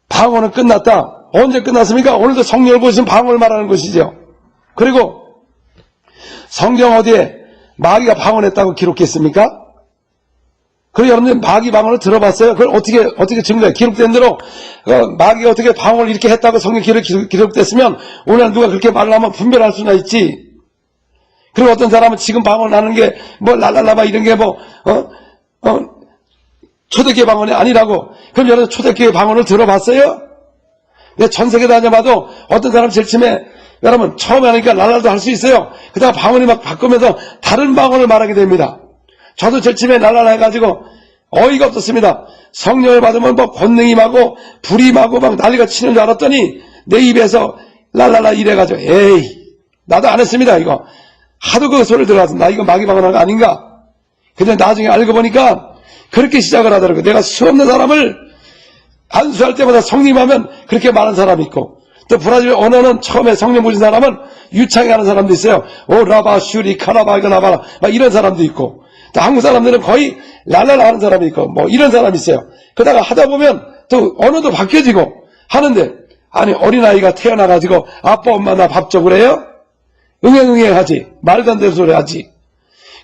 방언은 끝났다. 언제 끝났습니까? 오늘도 성령을 보시면 방언을 말하는 것이죠. 그리고 성경 어디에 마귀가 방언했다고 기록했습니까? 그리고 여러분들 마귀 방언을 들어봤어요? 그걸 어떻게 증거해? 기록된 대로 마귀가 어떻게 방언을 이렇게 했다고 성경 기록됐으면 오늘 누가 그렇게 말을 하면 분별할 수나 있지. 그리고 어떤 사람은 지금 방언을 하는 게 뭐 랄랄라바 이런 게 초대교회 방언이 아니라고. 그럼 여러분 초대교회 방언을 들어봤어요? 근데 전 세계 다녀봐도 어떤 사람 제일 처음에 여러분 처음에 하니까 랄랄도 할 수 있어요. 그다가 방언이 막 바꾸면서 다른 방언을 말하게 됩니다. 저도 제일 처음에 랄랄라 해가지고 어이가 없었습니다. 성령을 받으면 뭐 권능이 임하고 불이 임하고 막 난리가 치는 줄 알았더니 내 입에서 랄랄라 이래가지고 에이 나도 안 했습니다. 이거 하도 그 소리를 들어가서 나 이거 마귀 방언한 거 아닌가. 근데 나중에 알고 보니까 그렇게 시작을 하더라고요. 내가 수없는 사람을 안수할 때마다 성령하면 그렇게 말하는 사람이 있고 또 브라질 언어는 처음에 성령 보신 사람은 유창히 하는 사람도 있어요. 오라바 슈리 카라바 이거 나바라 막 이런 사람도 있고 또 한국 사람들은 거의 랄랄라 하는 사람이 있고 뭐 이런 사람이 있어요. 그러다가 하다 보면 또 언어도 바뀌어지고 하는데 아니 어린아이가 태어나가지고 아빠 엄마 나 밥 줘 그래요? 응애응애하지 말도 안 되는 소리 하지.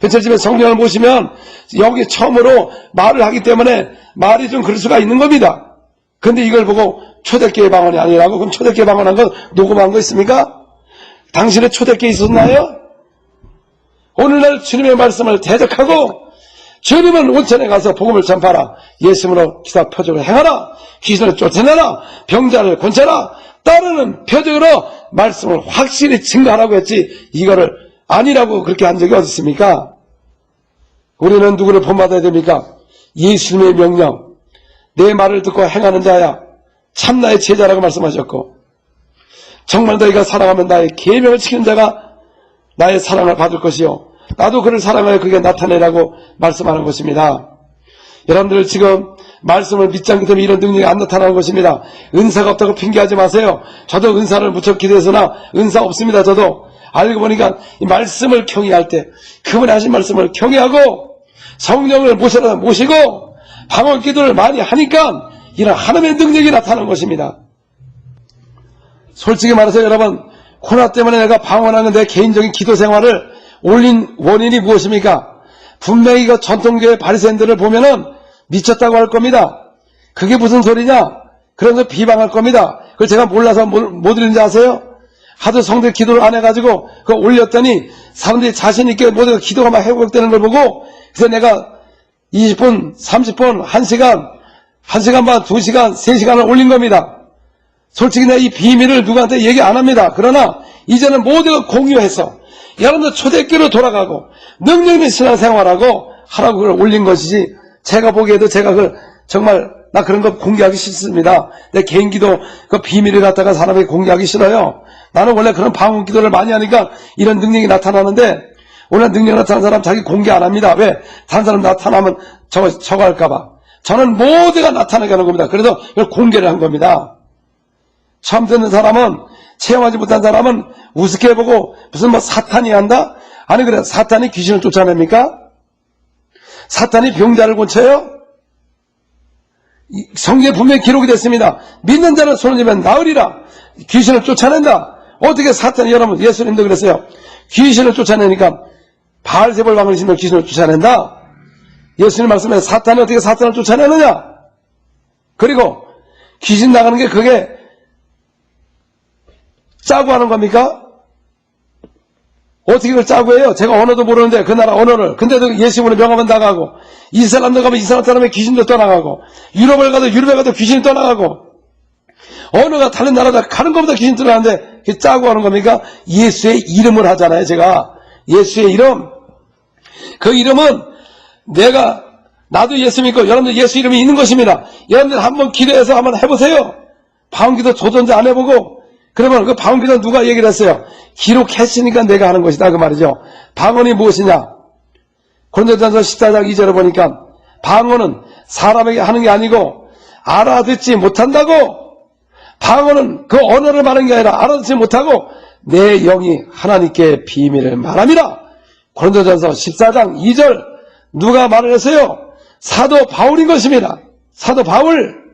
제 집에 성령을 보시면 여기 처음으로 말을 하기 때문에 말이 좀 그럴 수가 있는 겁니다. 근데 이걸 보고 초대교회 방언이 아니라고? 그럼 초대교회 방언한 거 녹음한 거 있습니까? 당신의 초대교회 있었나요? 오늘날 주님의 말씀을 대적하고 주님은 온천에 가서 복음을 전파하라. 예수님으로 기사 표적을 행하라. 귀신을 쫓아내라. 병자를 권체하라. 따르는 표적으로 말씀을 확실히 증거하라고 했지 이거를 아니라고 그렇게 한 적이 어디 있습니까? 우리는 누구를 본받아야 됩니까? 예수님의 명령 내 말을 듣고 행하는 자야 참나의 제자라고 말씀하셨고 정말 너희가 사랑하면 나의 계명을 지키는 자가 나의 사랑을 받을 것이요 나도 그를 사랑하여 그게 나타내라고 말씀하는 것입니다. 여러분들 지금 말씀을 믿지 않기 때문에 이런 능력이 안 나타나는 것입니다. 은사가 없다고 핑계하지 마세요. 저도 은사를 무척 기대했으나 은사 없습니다. 저도 알고 보니까 이 말씀을 경외할 때 그분이 하신 말씀을 경외하고 성령을 모시고 방언 기도를 많이 하니까 이런 하나님의 능력이 나타나는 것입니다. 솔직히 말해서 여러분 코로나 때문에 내가 방언하는 내 개인적인 기도 생활을 올린 원인이 무엇입니까? 분명히 그 전통교회 바리새인들을 보면은 미쳤다고 할 겁니다. 그게 무슨 소리냐? 그래서 비방할 겁니다. 그걸 제가 몰라서 못 드리는지 아세요? 하도 성들 기도를 안 해가지고 그거 올렸더니 사람들이 자신있게 모두가 기도가 막 회복되는 걸 보고 그래서 내가 20분, 30분, 1시간, 1시간 반, 2시간, 3시간을 올린 겁니다. 솔직히 내가 이 비밀을 누구한테 얘기 안 합니다. 그러나 이제는 모두가 공유해서 여러분들 초대교회로 돌아가고 능력 있는 신앙생활하고 하라고 그걸 올린 것이지 제가 보기에도 제가 그걸 정말 나 그런 거 공개하기 싫습니다. 내 개인 기도 그 비밀을 갖다가 사람에게 공개하기 싫어요. 나는 원래 그런 방언 기도를 많이 하니까 이런 능력이 나타나는데 원래 능력 나타나는 사람 자기 공개 안 합니다. 왜? 다른 사람 나타나면 저거 할까봐. 저는 모두가 나타나게 하는 겁니다. 그래서 그걸 공개를 한 겁니다. 처음 듣는 사람은 체험하지 못한 사람은 우습게 보고 무슨 뭐 사탄이 한다? 아니 그래 사탄이 귀신을 쫓아냅니까? 사탄이 병자를 고쳐요? 성경에 분명히 기록이 됐습니다. 믿는 자는 손을 들면 나으리라. 귀신을 쫓아낸다. 어떻게 사탄이 여러분 예수님도 그랬어요. 귀신을 쫓아내니까 바알세불 왕을 신으면 귀신을 쫓아낸다. 예수님 말씀에 사탄이 어떻게 사탄을 쫓아내느냐? 그리고 귀신 나가는 게 그게 짜고 하는 겁니까? 어떻게 그걸 짜고 해요? 제가 언어도 모르는데 그 나라 언어를. 근데도 예수님으로 명하면 나가고 이스라엘도 가면 이스라엘 사람의 귀신도 떠나가고 유럽을 가도 유럽에 가도 귀신이 떠나가고 언어가 다른 나라다 가는 것보다 귀신 들어가는데 그게 짜고 하는 겁니까? 예수의 이름을 하잖아요. 제가 예수의 이름, 그 이름은 나도 예수 믿고 여러분들 예수 이름이 있는 것입니다. 여러분들 한번 기도해서 한번 해보세요. 방언기도 도전자 안 해보고 그러면 그 방언기도 누가 얘기를 했어요? 기록했으니까 내가 하는 것이다 그 말이죠. 방언이 무엇이냐? 고린도전서 14장 2절에 보니까 방언은 사람에게 하는 게 아니고 알아듣지 못한다고. 방언은 그 언어를 말하는 게 아니라 알아듣지 못하고 내 영이 하나님께 비밀을 말합니다. 고린도전서 14장 2절 누가 말을 했어요? 사도 바울인 것입니다. 사도 바울.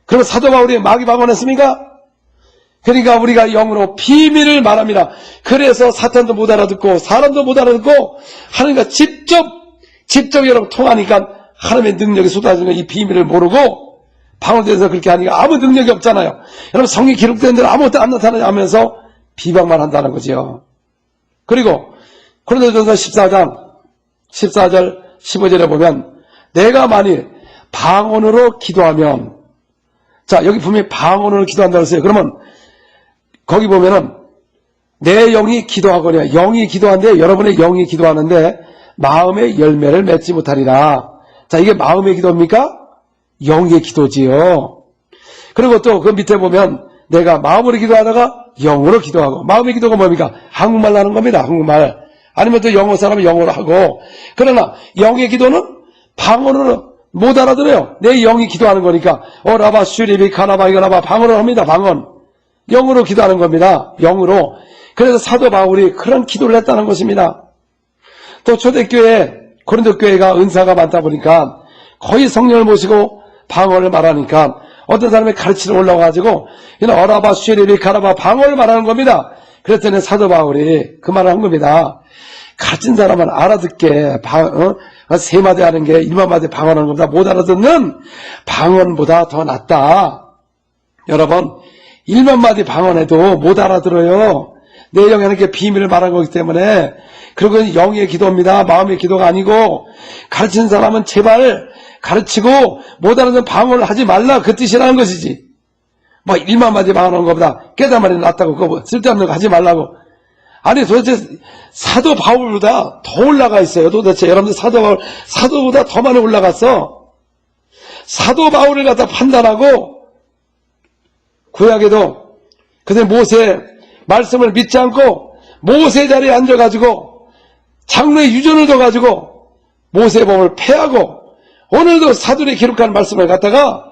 그럼 사도 바울이 마귀 방언했습니까? 그러니까 우리가 영으로 비밀을 말합니다. 그래서 사탄도 못 알아듣고 사람도 못 알아듣고 하나님과 직접 여러분 통하니까 하나님의 능력이 쏟아지는 이 비밀을 모르고 방언돼서 그렇게 하니까 아무 능력이 없잖아요. 여러분 성경에 기록된 대로 아무것도 안 나타나냐 하면서 비방만 한다는 거죠. 그리고 고린도전서 14절 15절에 보면 내가 만일 방언으로 기도하면, 자 여기 분명히 방언으로 기도한다고 했어요. 그러면 거기 보면은 내 영이 기도하거냐, 영이 기도하는데 여러분의 영이 기도하는데 마음의 열매를 맺지 못하리라. 자 이게 마음의 기도입니까? 영의 기도지요. 그리고 또 그 밑에 보면 내가 마음으로 기도하다가 영으로 기도하고, 마음의 기도가 뭡니까? 한국말로 하는 겁니다. 한국말. 아니면 또 영어 사람은 영어로 하고. 그러나 영의 기도는 방언으로 못 알아들어요. 내 영이 기도하는 거니까. 라바 슈리비 카나바 이거나바 방언으로 합니다. 방언. 영으로 기도하는 겁니다. 영으로. 그래서 사도 바울이 그런 기도를 했다는 것입니다. 또 초대교회, 고린도 교회가 은사가 많다 보니까 거의 성령을 모시고 방언을 말하니까 어떤 사람이 가르치러 올라와가지고 어라바 슈리비 카나바 방언을 말하는 겁니다. 그랬더니 사도 바울이 그 말을 한 겁니다. 가진 사람은 알아듣게 세 마디 하는 게 1만 마디 방언하는 것보다 못 알아듣는 방언보다 더 낫다. 여러분 1만 마디 방언해도 못 알아들어요. 내 영에 하나님께 비밀을 말한 거기 때문에. 그리고 영의 기도입니다. 마음의 기도가 아니고, 가르치는 사람은 제발 가르치고 못 알아듣는 방언을 하지 말라 그 뜻이라는 것이지. 1만 마디 방언하는 것보다 깨달음이 낫다고 그거 쓸데없는 거 하지 말라고. 아니 도대체 사도 바울보다 더 올라가 있어요. 도대체 여러분들 사도보다 더 많이 올라갔어. 사도 바울을 갖다 판단하고 구약에도 그때 모세 말씀을 믿지 않고 모세 자리에 앉아가지고 장로의 유전을 둬가지고 모세 법을 폐하고 오늘도 사도들이 기록한 말씀을 갖다가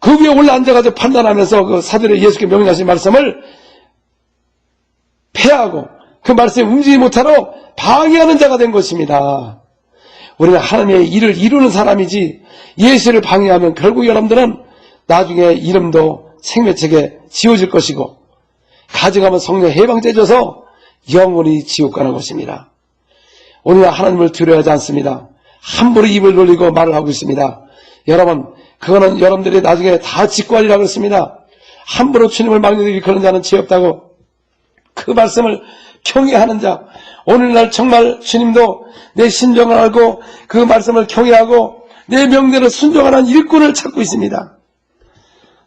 그 위에 올라 앉아가지고 판단하면서 그 사도들이 예수께 명령하신 말씀을 폐하고 그 말씀에 움직이지 못하도록 방해하는 자가 된 것입니다. 우리는 하나님의 일을 이루는 사람이지 예수를 방해하면 결국 여러분들은 나중에 이름도 생명책에 지워질 것이고 가져가면 성령 해방되어져서 영원히 지옥 가는 것입니다. 우리는 하나님을 두려워하지 않습니다. 함부로 입을 돌리고 말을 하고 있습니다. 여러분 그거는 여러분들이 나중에 다 직관이라고 했습니다. 함부로 주님을 막내들이 그런 자는 죄 없다고. 그 말씀을 경외하는 자, 오늘날 정말 주님도 내 심정을 알고 그 말씀을 경외하고 내 명대로 순종하는 일꾼을 찾고 있습니다.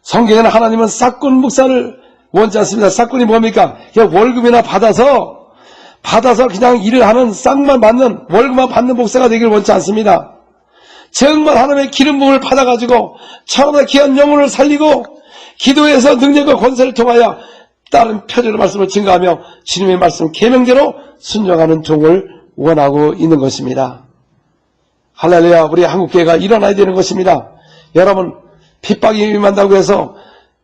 성경에는 하나님은 싹군 묵사를 원치 않습니다. 싹군이 뭡니까? 그냥 월급이나 받아서 그냥 일을 하는 싹만 받는, 월급만 받는 목사가 되기를 원치 않습니다. 정말 하나님의 기름 부음을 받아가지고 처음에 귀한 영혼을 살리고 기도해서 능력과 권세를 통하여 다른 표적의 말씀을 증거하며 주님의 말씀 계명대로 순종하는 종을 원하고 있는 것입니다. 할렐루야. 우리 한국교회가 일어나야 되는 것입니다. 여러분 핍박이 임한다고 해서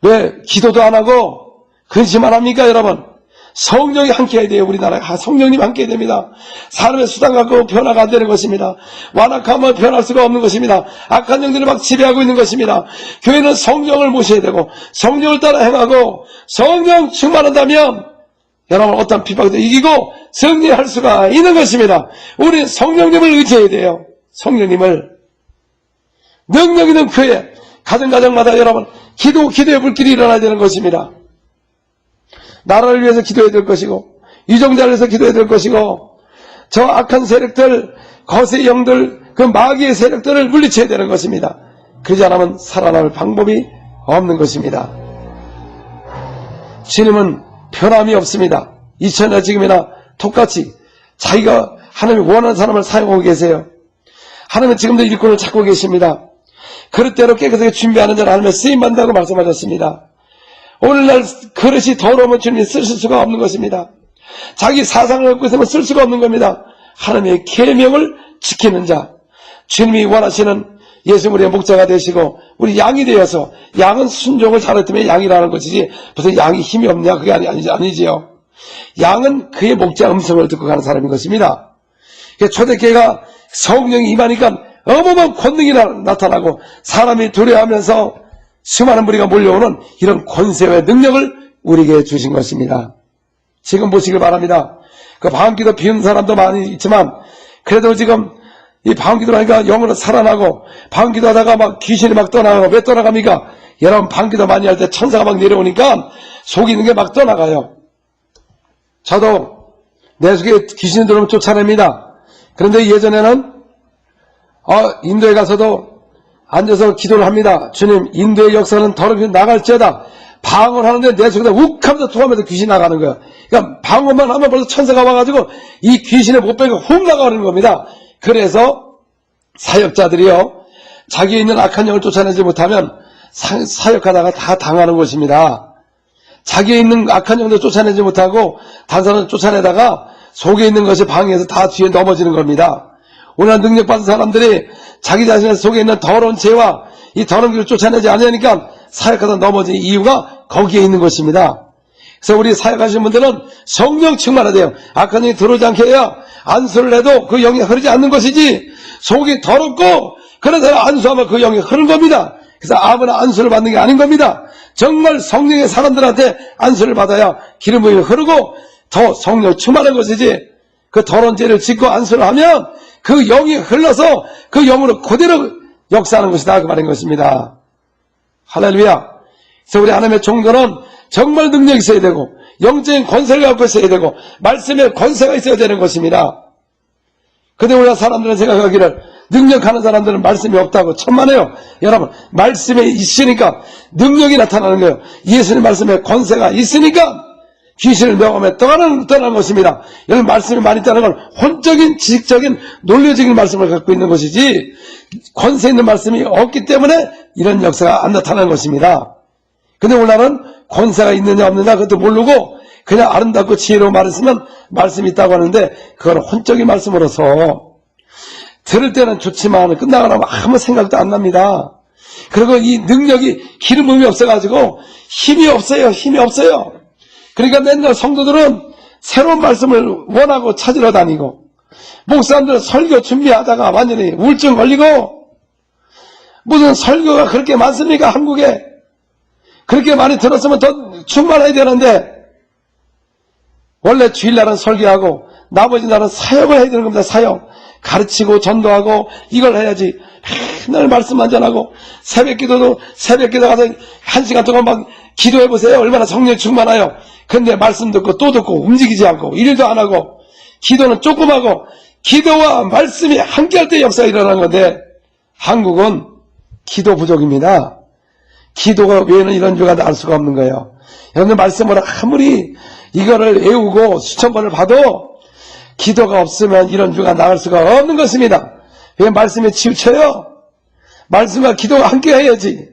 왜 기도도 안 하고 근심 안 합니까? 여러분 성령이 함께 해야 돼요. 우리나라에 성령님 함께 해야 됩니다. 사람의 수단 갖고 변화가 안 되는 것입니다. 완악하면 변할 수가 없는 것입니다. 악한 영들이 막 지배하고 있는 것입니다. 교회는 성령을 모셔야 되고 성령을 따라 행하고 성령 충만한다면 여러분 어떤 핍박도 이기고 승리할 수가 있는 것입니다. 우리는 성령님을 의지해야 돼요. 성령님을. 능력 있는 교회 가정마다 여러분 기도의 불길이 일어나야 되는 것입니다. 나라를 위해서 기도해야 될 것이고 유정자를 위해서 기도해야 될 것이고 저 악한 세력들, 거세의 영들, 그 마귀의 세력들을 물리쳐야 되는 것입니다. 그러지 않으면 살아남을 방법이 없는 것입니다. 주님은 변함이 없습니다. 이전이나 지금이나 똑같이 자기가 하나님이 원하는 사람을 사용하고 계세요. 하나님은 지금도 일꾼을 찾고 계십니다. 그릇대로 깨끗하게 준비하는 자는 하나님의 쓰임받는다고 말씀하셨습니다. 오늘날 그릇이 더러우면 주님이 쓰실 수가 없는 것입니다. 자기 사상을 갖고 있으면 쓸 수가 없는 겁니다. 하나님의 계명을 지키는 자, 주님이 원하시는 예수 우리의 목자가 되시고 우리 양이 되어서, 양은 순종을 잘했으면 양이라는 것이지 무슨 양이 힘이 없냐, 그게 아니지요. 양은 그의 목자 음성을 듣고 가는 사람인 것입니다. 초대교회가 성령이 임하니까 어마어마한 권능이 나타나고 사람이 두려워하면서 수많은 무리가 몰려오는 이런 권세와 능력을 우리에게 주신 것입니다. 지금 보시길 바랍니다. 그 방언기도 비운 사람도 많이 있지만 그래도 지금 이 방언기도 하니까 영으로 살아나고, 방언기도 하다가 막 귀신이 막 떠나가고. 왜 떠나갑니까? 여러분 방언기도 많이 할 때 천사가 막 내려오니까 속에 있는 게 막 떠나가요. 저도 내 속에 귀신이 들어오면 쫓아냅니다. 그런데 예전에는 인도에 가서도 앉아서 기도를 합니다. 주님, 인도의 역사는 더럽게 나갈지어다. 방언을 하는데 내 속에다 욱 하면서 토하면서 귀신이 나가는 거예요. 그러니까 방언만 하면 벌써 천사가 와가지고 이 귀신의 못 빼고 훅 나가는 겁니다. 그래서 사역자들이요, 자기에 있는 악한 영을 쫓아내지 못하면 사역하다가 다 당하는 것입니다. 자기에 있는 악한 영도 쫓아내지 못하고 다른 사람을 쫓아내다가 속에 있는 것이 방해해서 다 뒤에 넘어지는 겁니다. 오늘 능력받은 사람들이 자기 자신의 속에 있는 더러운 죄와 이 더러운 길을 쫓아내지 않으니까 사역하다 넘어진 이유가 거기에 있는 것입니다. 그래서 우리 사역하시는 분들은 성령 충만해야 돼요. 악한 영이 들어오지 않게 해야 안수를 해도 그 영이 흐르지 않는 것이지, 속이 더럽고 그래서 안수하면 그 영이 흐른 겁니다. 그래서 아무나 안수를 받는 게 아닌 겁니다. 정말 성령의 사람들한테 안수를 받아야 기름 부음이 흐르고 더 성령 충만한 것이지, 그 더러운 죄를 짓고 안수를 하면 그 영이 흘러서 그 영으로 그대로 역사하는 것이다, 그 말인 것입니다. 할렐루야. 그래서 우리 하나님의 종들은 정말 능력이 있어야 되고 영적인 권세를 갖고 있어야 되고 말씀의 권세가 있어야 되는 것입니다. 근데 우리나라 사람들은 생각하기를 능력하는 사람들은 말씀이 없다고 천만에요. 여러분, 말씀이 있으니까 능력이 나타나는 거예요. 예수님 말씀에 권세가 있으니까 귀신을 명함에 떠나는 것입니다. 여러분, 말씀이 많이 있다는 건 혼적인, 지식적인, 논리적인 말씀을 갖고 있는 것이지 권세 있는 말씀이 없기 때문에 이런 역사가 안 나타나는 것입니다. 근데 오늘날은 권세가 있느냐 없느냐 그것도 모르고 그냥 아름답고 지혜로운 말했으면 말씀이 있다고 하는데, 그건 혼적인 말씀으로서 들을 때는 좋지만 끝나고 나면 아무 생각도 안 납니다. 그리고 이 능력이 기름 부음이 없어가지고 힘이 없어요. 힘이 없어요. 그러니까 맨날 성도들은 새로운 말씀을 원하고 찾으러 다니고, 목사님들 설교 준비하다가 완전히 우울증 걸리고, 무슨 설교가 그렇게 많습니까? 한국에 그렇게 많이 들었으면 더 충만해야 되는데, 원래 주일날은 설교하고 나머지 날은 사역을 해야 되는 겁니다. 사역, 가르치고 전도하고 이걸 해야지. 맨날 말씀만 전하고, 새벽기도도 새벽기도 가서 1시간 동안 막 기도해보세요. 얼마나 성령 충만해요. 근데 말씀 듣고 또 듣고 움직이지 않고 일도 안 하고, 기도는 조금 하고, 기도와 말씀이 함께할 때 역사가 일어나는 건데 한국은 기도 부족입니다. 기도가 외에는 이런 죄가 나올 수가 없는 거예요. 여러분들 말씀을 아무리 이거를 외우고 수천 번을 봐도 기도가 없으면 이런 죄가 나올 수가 없는 것입니다. 왜 말씀에 치우쳐요? 말씀과 기도가 함께 해야지.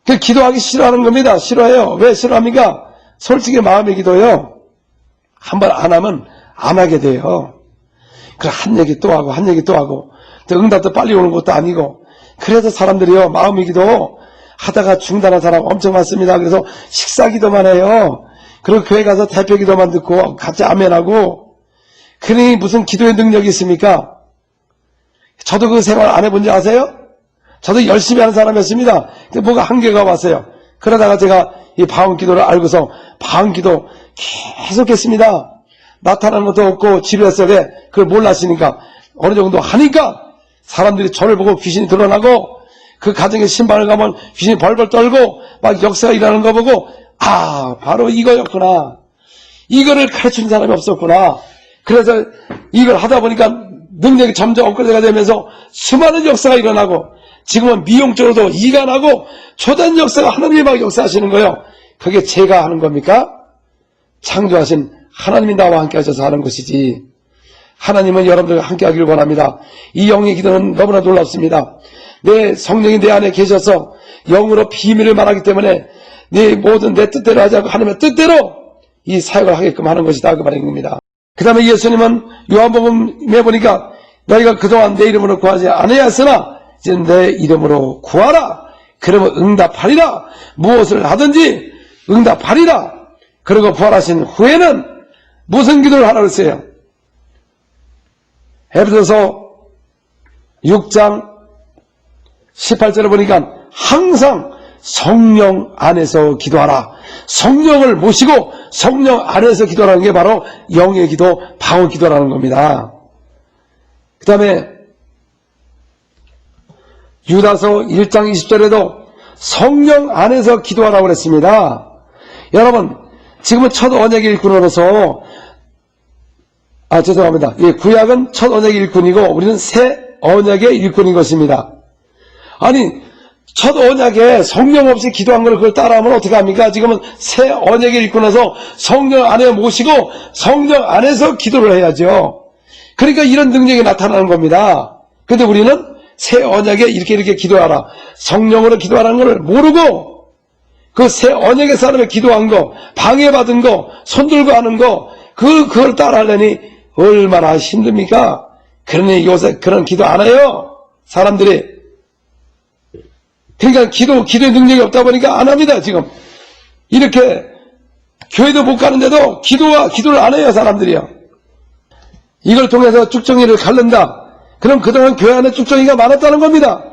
그 기도하기 싫어하는 겁니다. 싫어해요. 왜 싫어합니까? 솔직히 마음의 기도요, 한번 안 하면 안 하게 돼요. 그래, 한 얘기 또 하고 한 얘기 또 하고, 또 응답도 빨리 오는 것도 아니고. 그래서 사람들이요, 마음의 기도 하다가 중단한 사람 엄청 많습니다. 그래서 식사 기도만 해요. 그리고 교회 가서 대표 기도만 듣고 같이 아멘하고. 그러니 무슨 기도의 능력이 있습니까? 저도 그 생활 안 해본 줄 아세요? 저도 열심히 하는 사람이었습니다. 근데 뭐가 한계가 왔어요. 그러다가 제가 이 방언 기도를 알고서 방언 기도 계속 했습니다. 나타나는 것도 없고 지뢰 속에 그걸 몰랐으니까 어느 정도 하니까 사람들이 저를 보고 귀신이 드러나고, 그 가정에 신방을 가면 귀신이 벌벌 떨고 막 역사가 일어나는 거 보고, 아, 바로 이거였구나. 이거를 가르치는 사람이 없었구나. 그래서 이걸 하다 보니까 능력이 점점 업그레이드가 되면서 수많은 역사가 일어나고, 지금은 미용적으로도 이간하고 초단 역사가 하나님이 역사하시는 거예요. 그게 제가 하는 겁니까? 창조하신 하나님이 나와 함께 하셔서 하는 것이지. 하나님은 여러분들과 함께 하기를 원합니다. 이 영의 기도는 너무나 놀랍습니다. 내 성령이 내 안에 계셔서 영으로 비밀을 말하기 때문에 네 모든 내 뜻대로 하지 않고 하나님의 뜻대로 이 사역을 하게끔 하는 것이다 그 말입니다. 그 다음에 예수님은 요한복음에 보니까 너희가 그동안 내 이름으로 구하지 않아야했으나 이제 내 이름으로 구하라. 그러면 응답하리라. 무엇을 하든지 응답하리라. 그리고 부활하신 후에는 무슨 기도를 하라고 했어요? 에베소서 6장 18절에 보니까 항상 성령 안에서 기도하라. 성령을 모시고 성령 안에서 기도하는 게 바로 영의 기도, 방언 기도라는 겁니다. 그 다음에 유다서 1장 20절에도 성령 안에서 기도하라고 그랬습니다. 여러분, 지금은 첫 언약의 일꾼으로서 죄송합니다. 예, 구약은 첫 언약의 일꾼이고 우리는 새 언약의 일꾼인 것입니다. 아니, 첫 언약에 성령 없이 기도한 걸 그걸 따라하면 어떻게 합니까? 지금은 새 언약의 일꾼에서 성령 안에 모시고 성령 안에서 기도를 해야죠. 그러니까 이런 능력이 나타나는 겁니다. 근데 우리는 새 언약에 이렇게 기도하라. 성령으로 기도하라는 걸 모르고 그 새 언약의 사람의 기도한 거, 방해받은 거, 손들고 하는 거, 그걸 따라하려니 얼마나 힘듭니까? 그러니 요새 그런 기도 안 해요. 사람들이. 그러니까 기도의 능력이 없다 보니까 안 합니다, 지금. 이렇게 교회도 못 가는데도 기도를 안 해요, 사람들이요. 이걸 통해서 쭉정이를 갖는다. 그럼 그동안 교회 안에 쭉정이가 많았다는 겁니다.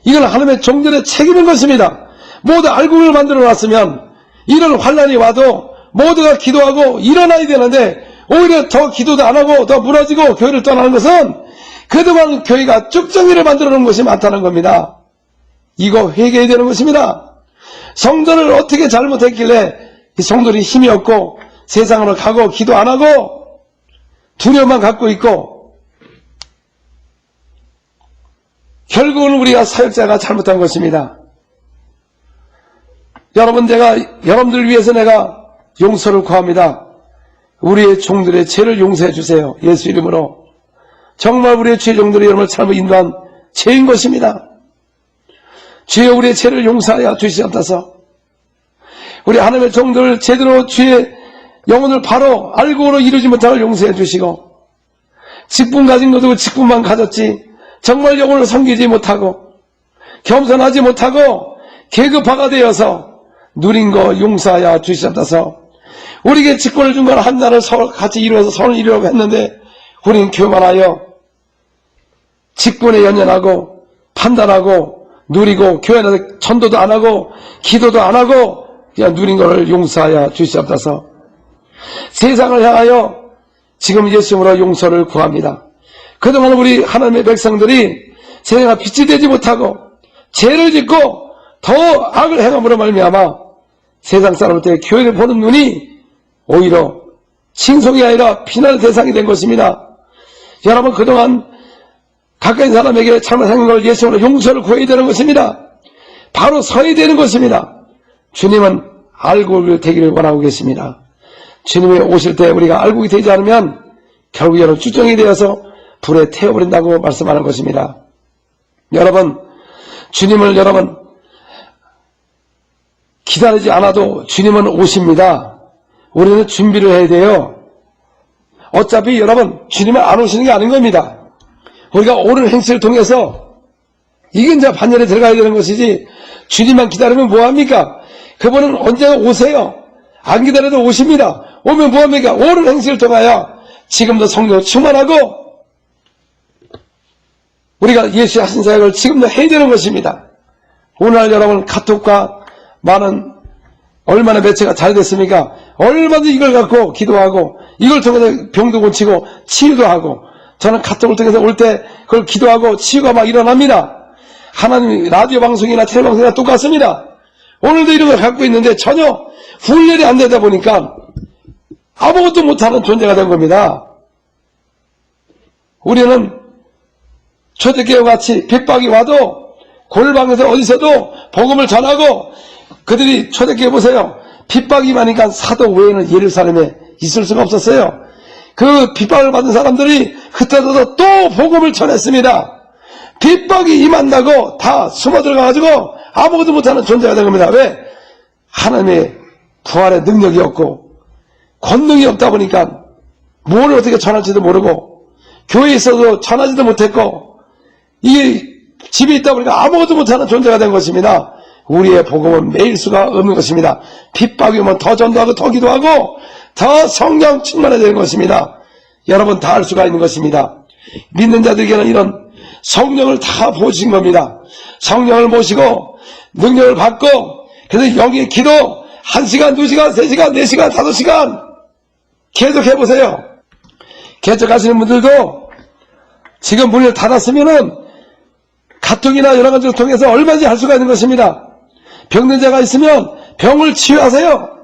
이건 하나님의 종들의 책임인 것입니다. 모두 알곡을 만들어 놨으면 이런 환란이 와도 모두가 기도하고 일어나야 되는데 오히려 더 기도도 안 하고 더 무너지고 교회를 떠나는 것은 그동안 교회가 쭉정이를 만들어 놓은 것이 많다는 겁니다. 이거 회개해야 되는 것입니다. 성전을 어떻게 잘못했길래 이 성도들이 힘이 없고 세상으로 가고 기도 안 하고 두려움만 갖고 있고 결국은 우리가 사역자가 잘못한 것입니다. 여러분들 위해서 내가 용서를 구합니다. 우리의 종들의 죄를 용서해 주세요. 예수 이름으로. 정말 우리의 죄 종들이 여러분을 잘못 인도한 죄인 것입니다. 주여 우리의 죄를 용서하여 주시옵소서. 우리 하나님의 종들 제대로 주의 영혼을 바로 알고로 이루지 못하고 용서해 주시고 직분 가진 것도 직분만 가졌지 정말 영혼을 섬기지 못하고 겸손하지 못하고 계급화가 되어서 누린 거 용서하여 주시옵소서. 우리에게 직분을 준 건 한 나라를 같이 이루어서 선을 이루려고 했는데 우리는 교만하여 직분에 연연하고 판단하고 누리고 교회 안에서 전도도 안 하고 기도도 안 하고 그냥 누린 것을 용서하여 주시옵소서. 세상을 향하여 지금 예수님으로 용서를 구합니다. 그동안 우리 하나님의 백성들이 세상에 빛이 되지 못하고 죄를 짓고 더 악을 행함으로 말미암아 세상 사람한테 교회를 보는 눈이 오히려 칭송이 아니라 비난의 대상이 된 것입니다. 여러분 그동안 가까이 사람에게 잘못한 걸 예수님으로 용서를 구해야 되는 것입니다. 바로 서야 되는 것입니다. 주님은 알곡이 되기를 원하고 계십니다. 주님이 오실 때 우리가 알곡이 되지 않으면 결국 여러분 주정이 되어서 불에 태워버린다고 말씀하는 것입니다. 여러분 주님을 여러분 기다리지 않아도 주님은 오십니다. 우리는 준비를 해야 돼요. 어차피 여러분 주님은 안 오시는 게 아닌 겁니다. 우리가 옳은 행실을 통해서 이건 이제 반열에 들어가야 되는 것이지 주님만 기다리면 뭐합니까? 그분은 언제나 오세요. 안 기다려도 오십니다. 오면 뭐합니까? 옳은 행실을 통하여 지금도 성령 충만하고 우리가 예수 하신 사역을 지금도 해야 되는 것입니다. 오늘 여러분 카톡과 많은 얼마나 매체가 잘 됐습니까? 얼마든지 이걸 갖고 기도하고 이걸 통해서 병도 고치고 치유도 하고 저는 카톡을 통해서 올 때 그걸 기도하고 치유가 막 일어납니다. 하나님 라디오 방송이나 텔레비전 방송이나 똑같습니다. 오늘도 이런 걸 갖고 있는데 전혀 훈련이 안 되다 보니까 아무것도 못하는 존재가 된 겁니다. 우리는 초대교회와 같이 핍박이 와도 골방에서 어디서도 복음을 전하고 그들이 초대교회 보세요. 핍박이 많으니까 사도 외에는 예루살렘에 있을 수가 없었어요. 그 핍박을 받은 사람들이 흩어져서 또 복음을 전했습니다. 핍박이 임한다고 다 숨어 들어가가지고 아무것도 못하는 존재가 된 겁니다. 왜? 하나님의 부활의 능력이 없고 권능이 없다 보니까 뭘 어떻게 전할지도 모르고 교회에 있어도 전하지도 못했고 이게 집에 있다 보니까 아무것도 못하는 존재가 된 것입니다. 우리의 복음은 매일 수가 없는 것입니다. 핍박이 오면 더 전도하고 더 기도하고 더 성령 충만해야 되는 것입니다. 여러분 다 할 수가 있는 것입니다. 믿는 자들에게는 이런 성령을 다 보신 겁니다. 성령을 모시고 능력을 받고 그래서 영의 기도 1시간, 2시간, 3시간, 4시간, 5시간 계속 해보세요. 개척하시는 분들도 지금 문을 닫았으면은 카톡이나 여러 가지를 통해서 얼마든지 할 수가 있는 것입니다. 병든 자가 있으면 병을 치유하세요.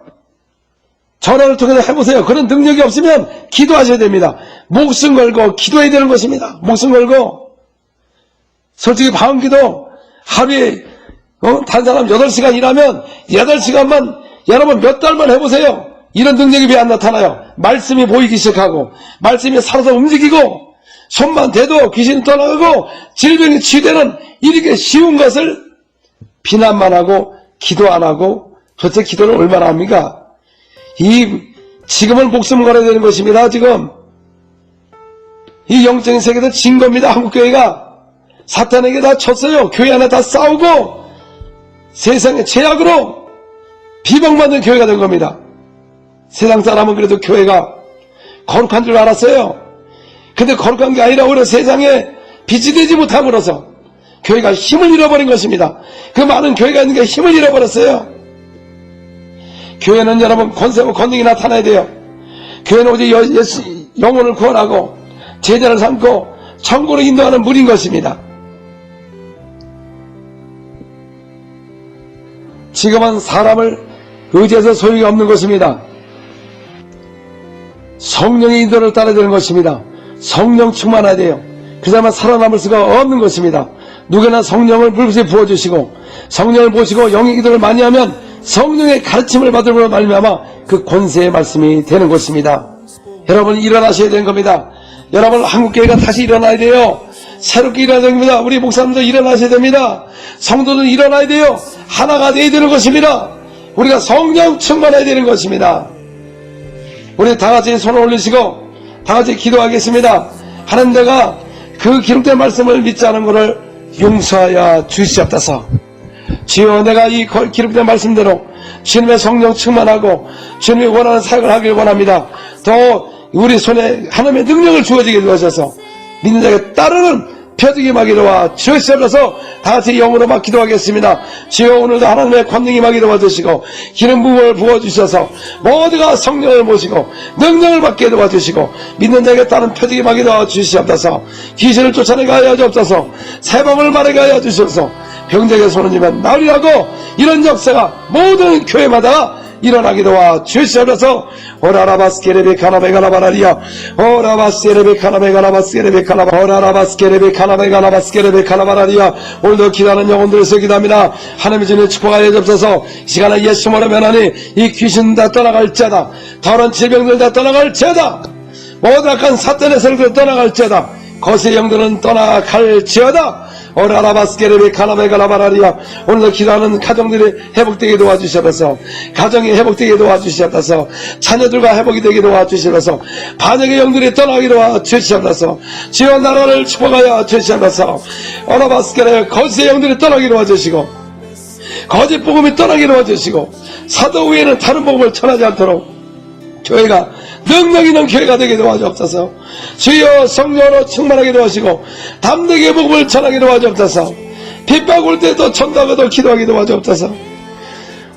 전화를 통해서 해보세요. 그런 능력이 없으면 기도하셔야 됩니다. 목숨 걸고 기도해야 되는 것입니다. 목숨 걸고. 솔직히 방언기도 하루에 다른 사람 8시간 일하면 8시간만 여러분 몇 달만 해보세요. 이런 능력이 왜 안 나타나요? 말씀이 보이기 시작하고 말씀이 살아서 움직이고 손만 대도 귀신이 떠나가고 질병이 치유되는 이렇게 쉬운 것을 비난만 하고 기도 안 하고 도대체 기도를 얼마나 합니까? 지금은 목숨을 걸어야 되는 것입니다. 지금 이 영적인 세계에서 진 겁니다. 한국교회가 사탄에게 다 쳤어요. 교회 안에 다 싸우고 세상의 죄악으로 비방받는 교회가 된 겁니다. 세상 사람은 그래도 교회가 거룩한 줄 알았어요. 근데 거룩한 게 아니라 오히려 세상에 빛이 되지 못함으로써 교회가 힘을 잃어버린 것입니다. 그 많은 교회가 있는 게 힘을 잃어버렸어요. 교회는 여러분 권세와 권능이 나타나야 돼요. 교회는 오직 영혼을 구원하고 제자를 삼고 천국으로 인도하는 물인 것입니다. 지금은 사람을 의지해서 소용이 없는 것입니다. 성령의 인도를 따라야 되는 것입니다. 성령 충만해야 돼요. 그 사람은 살아남을 수가 없는 것입니다. 누구나 성령을 물붓이 부어주시고 성령을 보시고 영의 기도를 많이 하면 성령의 가르침을 받으므로 말미암아 그 권세의 말씀이 되는 것입니다. 여러분 일어나셔야 되는 겁니다. 여러분 한국교회가 다시 일어나야 돼요. 새롭게 일어나야 됩니다. 우리 목사님도 일어나셔야 됩니다. 성도는 일어나야 돼요. 하나가 되어야 되는 것입니다. 우리가 성령 충만해야 되는 것입니다. 우리 다같이 손을 올리시고 다같이 기도하겠습니다. 하나님 내가 그 기록된 말씀을 믿지 않은 것을 용서하여 주시옵소서. 주여 내가 이 기록된 말씀대로 주님의 성령 충만하고 주님이 원하는 사역을 하길 원합니다. 더 우리 손에 하나님의 능력을 주어지게 도와주셔서 믿는 자에게 따르는 표적이 임하게 도와 주시옵소서. 다같이 영으로 막 기도하겠습니다. 주여 오늘도 하나님의 권능이 임하게 도와주시고 기름 부음을 부어주셔서 모두가 성령을 모시고 능력을 받게 도와주시고 믿는 자에게 따른 표적이 임하게 도와주시옵소서. 귀신을 쫓아내게 하여 주옵소서. 새봄을 마르게 하여 주옵소서. 병자에게 손을 쥐면 나으리라고 이런 역사가 모든 교회마다 일어나게 도와 주시옵소서. 오라라바스케레베 카나베가라바라리아 오라바스케레베 카나베가라바스케레베 카나바 오라라바스케레베 카나베가라바스케레베 카나바라리아. 오늘도 기도하는 영혼들에서 기도합니다. 하나님의 주님 축복하여 주옵소서. 이 시간에 예수님으로 면하니 이 귀신 다 떠나갈지어다. 더러운 질병들 다 떠나갈지어다. 모든 악한 사탄의 세력들 떠나갈지어다. 거세 영들은 떠나갈지어다. 오라라바스케레베 카나베가라바라리아. 오늘도 기도하는 가정들이 회복되게 도와주셔서 가정이 회복되게 도와주셔서 자녀들과 회복이 되게 도와주셔서 반역의 영들이 떠나게 도와주셔서 주여 나라를 축복하여 주셔서 오라바스케레 거짓의 영들이 떠나게 도와주시고 거짓 복음이 떠나게 도와주시고 사도 외에는 다른 복음을 전하지 않도록 교회가 능력 있는 교회가 되게 도와주옵소서. 주여 성령으로 충만하게 도와주시고 담대하게 복음을 전하게 도와주옵소서. 핍박 올 때도 전도하고도 기도하게 도와주옵소서.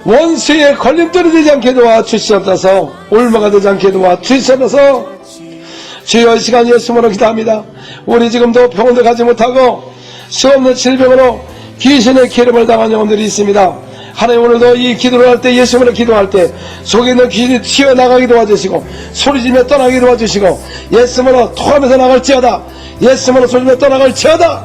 원수의 걸림돌이 되지 않게 도와주시옵소서. 올마가 되지 않게 도와주시옵소서. 주여 이 시간 예수님으로 기도합니다. 우리 지금도 병원도 가지 못하고 수없는 질병으로 귀신의 기름을 당한 영혼들이 있습니다. 하나님 오늘도 이 기도를 할 때 예수님으로 기도할 때 속에 있는 귀신이 튀어나가게 도와주시고 소리지며 떠나게 도와주시고 예수님으로 토하면서 나갈지어다. 예수님으로 소리지며 떠나갈지어다.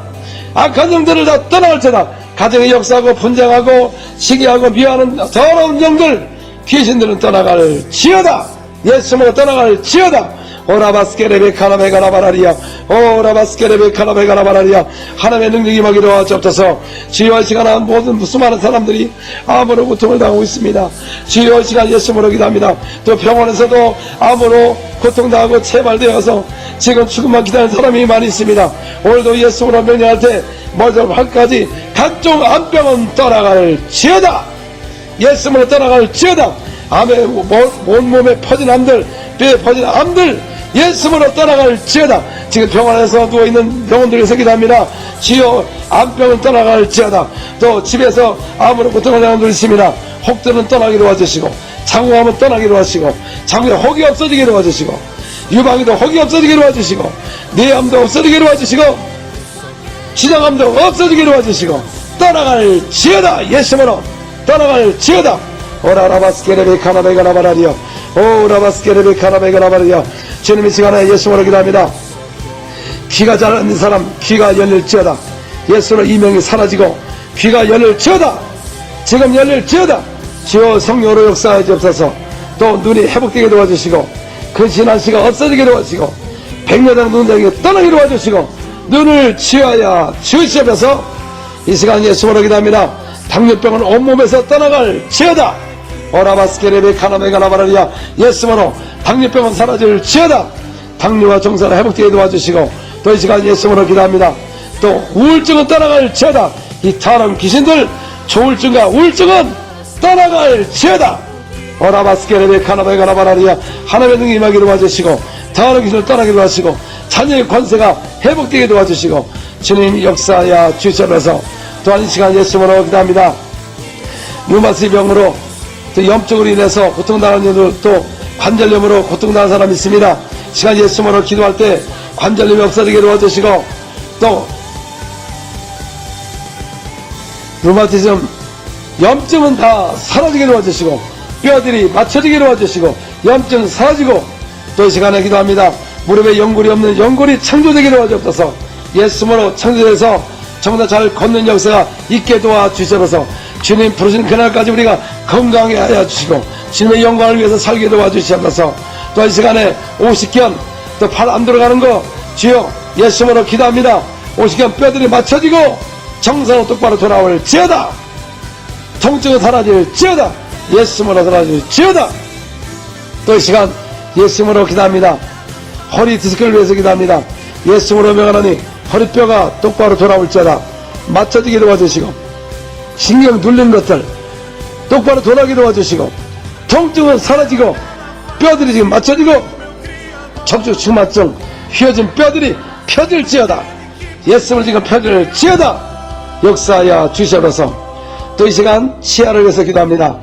악한 영들을 다 떠나갈지어다. 가정의 역사하고 분쟁하고 시기하고 미워하는 더러운 영들 귀신들은 떠나갈 지어다. 예수님으로 떠나갈 지어다. 오라바스케레베 카나베가라바라리야 오라바스케레베 카나베가라바라리야. 하나님의 능력이 임하기로 하옵소서. 주여 이 시간에 모든 수많은 사람들이 암으로 고통을 당하고 있습니다. 주여 이 시간 예수님으로 기도합니다. 또 병원에서도 암으로 고통당하고 체발되어서 지금 죽음만 기다리는 사람이 많이 있습니다. 오늘도 예수님으로 명령할 때 머리부터 발까지 각종 암병은 떠나갈 지어다. 예수님으로 떠나갈 지어다. 암에 온몸에 퍼진 암들, 뼈에 퍼진 암들 예수님으로 떠나갈 지어다. 지금 병원에서 누워있는 병원들에서 기도합니다. 주여 암병은 떠나갈 지어다. 또 집에서 암으로 고통을 당하는 분이 있습니다. 혹들은 떠나기로 와주시고 장우암은 떠나기로 하시고 장우에 혹이 없어지기로 와주시고 유방에도 혹이 없어지기로 와주시고 뇌암도 없어지기로 와주시고 지장암도 없어지기로 와주시고 떠나갈 지어다. 예수님으로 떠나갈 지어다. 오라라바스케레베 카나베가라바라리요 오라바스케레베 카나베가라바라리요. 주님 이 시간에 예수님으로 기도합니다. 귀가 잘 안 듣는 사람 귀가 열릴지어다. 예수로 이명이 사라지고 귀가 열릴지어다. 지금 열릴지어다. 주여 성령으로 역사하여 주옵소서. 또 눈이 회복되게 도와주시고 근신한 시가 없어지게 도와주시고 백녀당 눈장이 떠나게 도와주시고 눈을 치유하여 주시옵소서. 이 시간 예수님으로 기도합니다. 당뇨병은 온몸에서 떠나갈 지어다. 오라바스케레베 카나메가라바라리야. 예수님으로 당뇨병은 사라질 지어다. 당뇨와 정사를 회복되게 도와주시고 또 이 시간 예수님으로 기도합니다. 또 우울증은 떠나갈 지어다. 이 타락 귀신들 조울증과 우울증은 떠나갈 지어다. 오라바스케레베 카나메가라바라리야. 하나님의 능력이 임하기로 도와주시고 타락 귀신을 떠나게 도와주시고 자녀의 권세가 회복되게 도와주시고 주님 역사하여 주시옵소서. 또한 이 시간 예수님으로 기도합니다. 류마스 병으로 또 염증으로 인해서 고통당하는 이들 또 관절염으로 고통당하는 사람이 있습니다. 시간 예수님으로 기도할 때 관절염이 없어지게 도와주시고 또 류마티즘 염증은 다 사라지게 도와주시고 뼈들이 맞춰지게 도와주시고 염증 사라지고 또 이 시간에 기도합니다. 무릎에 연골이 없는 연골이 창조되게 도와주옵소서. 예수님으로 창조돼서 정말 잘 걷는 역사가 있게 도와주시옵소서. 주님 부르신 그날까지 우리가 건강하게 하여 주시고 주님의 영광을 위해서 살게 도와주시옵소서. 또 이 시간에 50견 또 팔 안 들어가는 거 주여 예수님으로 기도합니다. 50견 뼈들이 맞춰지고 정상으로 똑바로 돌아올 지어다. 통증은 사라질 지어다. 예수님으로 사라질 지어다. 또 이 시간 예수님으로 기도합니다. 허리 디스크를 위해서 기도합니다. 예수님으로 명하노니 허리뼈가 똑바로 돌아올지어다. 맞춰지게 도와주시고 신경 눌리는 것들 똑바로 돌아오게 도와주시고 통증은 사라지고 뼈들이 지금 맞춰지고 척추 측만증 휘어진 뼈들이 펴질지어다. 예수님을 지금 펴질지어다. 역사하여 주시옵소서. 또 이 시간 치아를 위해서 기도합니다.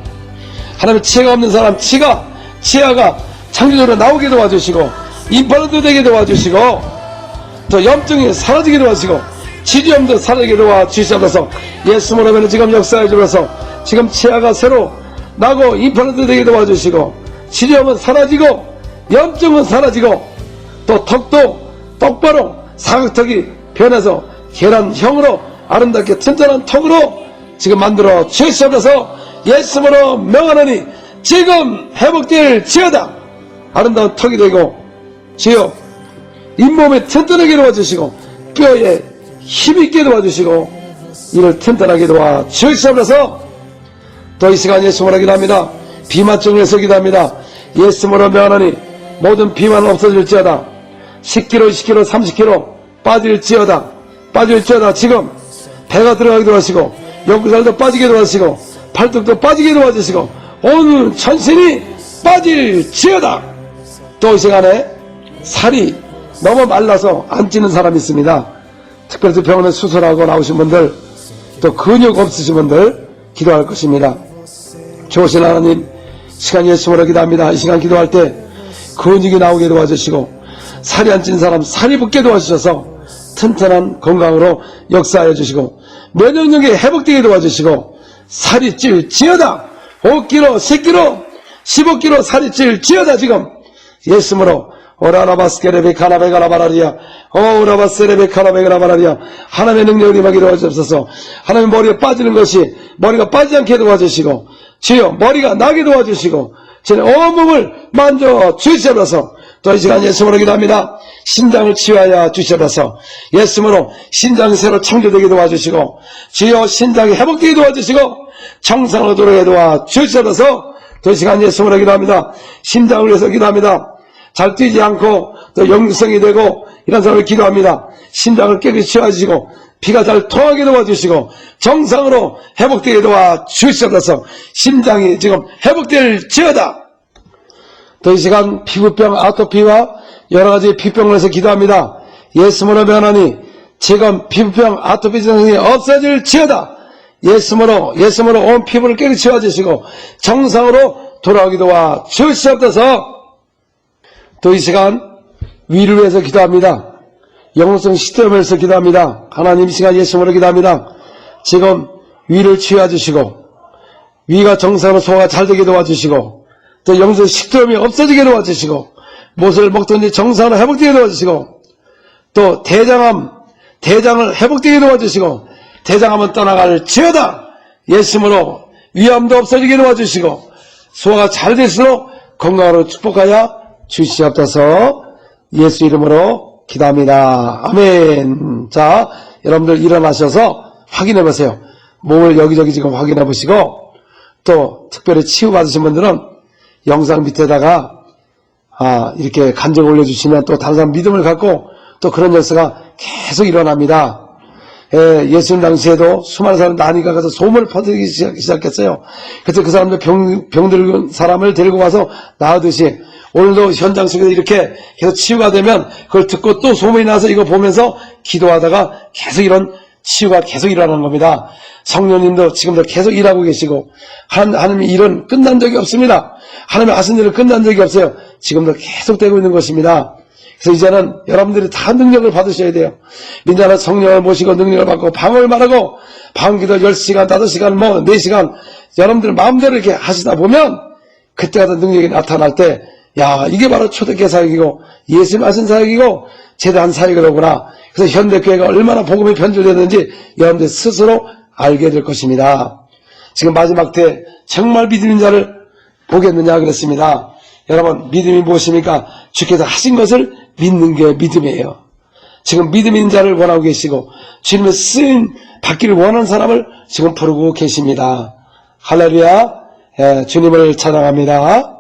하나님 치아가 없는 사람 치아가 창조적으로 나오게 도와주시고 임플란트 되게 도와주시고 또 염증이 사라지게 도와주시고 치주염도 사라지게 도와주시옵소서. 예수님으로 하면 지금 역사해 주셔서 지금 치아가 새로 나고 임플란트 되게 도와주시고 치주염은 사라지고 염증은 사라지고 또 턱도 똑바로 사각턱이 변해서 계란형으로 아름답게 튼튼한 턱으로 지금 만들어 주시옵소서. 예수님으로 명하노니 지금 회복될 지어다. 아름다운 턱이 되고 주여 잇몸에 튼튼하게 도와주시고 뼈에 힘있게 도와주시고 이를 튼튼하게 도와주시옵소서. 또 이 시간 예수님으로 기도합니다. 비만증에서 기도합니다. 예수님으로 명하노니 모든 비만은 없어질지어다. 10kg, 20kg, 30kg 빠질지어다. 지금 배가 들어가게 도와주시고 옆구리살도 빠지게 도와주시고 팔뚝도 빠지게 도와주시고 온 전신이 빠질지어다. 또 이 시간에 살이 너무 말라서 안 찌는 사람이 있습니다. 특별히 병원에 수술하고 나오신 분들 또 근육 없으신 분들 기도할 것입니다. 좋으신 하나님 시간 예수님으로 기도합니다. 이 시간 기도할 때 근육이 나오게 도와주시고 살이 안 찐 사람 살이 붙게 도와주셔서 튼튼한 건강으로 역사하여 주시고 면역력이 회복되게 도와주시고 살이 찔지어다. 5kg, 10kg, 15kg 살이 찔지어다. 지금 예수님으로 오라라바스케레베 카나베가라바라리아 오라바스레베 카나베가라바라리아 하나님의 능력을 임하게 도와주옵소서. 하나님의 머리에 빠지는 것이 머리가 빠지지 않게 도와주시고 주여 머리가 나게 도와주시고 제 온몸을 만져 주시옵소서. 또 이 시간 예수님으로 기도합니다. 신장을 치유하여 주시옵소서. 예수님으로 신장이 새로 창조되게 도와주시고 주여 신장이 회복되게 도와주시고 정상으로 돌아가게 도와주시옵소서. 또 이 시간 예수님으로 기도합니다. 신장을 위해서 기도합니다. 잘 뛰지 않고 또 영성이 되고 이런 사람을 기도합니다. 신장을 깨끗이 치워주시고 피가 잘 통하게 도와주시고 정상으로 회복되게 도와주시옵소서. 심장이 지금 회복될지어다. 또 이 시간 피부병, 아토피와 여러가지 피병을 해서 기도합니다. 예수님으로 면하니 지금 피부병, 아토피 증상이 없어질지어다. 예수님으로 온 피부를 깨끗이 치워주시고 정상으로 돌아오게 도와주시옵소서. 또 이 시간 위를 위해서 기도합니다. 영성시스템을 위해서 기도합니다. 하나님 이 시간 예수님으로 기도합니다. 지금 위를 치유해주시고 위가 정상으로 소화가 잘 되게 도와주시고 또 영성 식도염이 없어지게 도와주시고 무엇을 먹든지 정상으로 회복되게 도와주시고 또 대장을 회복되게 도와주시고 대장암은 떠나갈지어다. 예수님으로 위암도 없어지게 도와주시고 소화가 잘 될수록 건강으로 축복하여 주시옵소서. 예수 이름으로 기도합니다. 아멘. 자, 여러분들 일어나셔서 확인해 보세요. 몸을 여기저기 지금 확인해 보시고 또 특별히 치유받으신 분들은 영상 밑에다가 이렇게 간증 올려주시면 또 다른 사람 믿음을 갖고 또 그런 역사가 계속 일어납니다. 예수님 당시에도 수많은 사람 난이가 가서 소문을 퍼뜨리기 시작했어요. 그래서 그 사람들 병들은 사람을 데리고 와서 나으듯이 오늘도 현장 속에서 이렇게 계속 치유가 되면 그걸 듣고 또 소문이 나서 이거 보면서 기도하다가 계속 이런 치유가 계속 일어나는 겁니다. 성령님도 지금도 계속 일하고 계시고 하나님의 일은 끝난 적이 없습니다. 하나님의 하신 일은 끝난 적이 없어요. 지금도 계속되고 있는 것입니다. 그래서 이제는 여러분들이 다 능력을 받으셔야 돼요. 민자는 성령을 모시고 능력을 받고 방언을 말하고 방언기도 10시간, 5시간, 4시간 여러분들 마음대로 이렇게 하시다 보면 그때 같은 능력이 나타날 때 야, 이게 바로 초대교회 사역이고 예수님 하신 사역이고 제대한 사역이로구나. 그래서 현대교회가 얼마나 복음이 변질되는지 여러분들 스스로 알게 될 것입니다. 지금 마지막 때 정말 믿음인 자를 보겠느냐 그랬습니다. 여러분 믿음이 무엇입니까? 주께서 하신 것을 믿는 게 믿음이에요. 지금 믿음인 자를 원하고 계시고 주님의 쓰임 받기를 원하는 사람을 지금 부르고 계십니다. 할렐루야. 주님을 찬양합니다.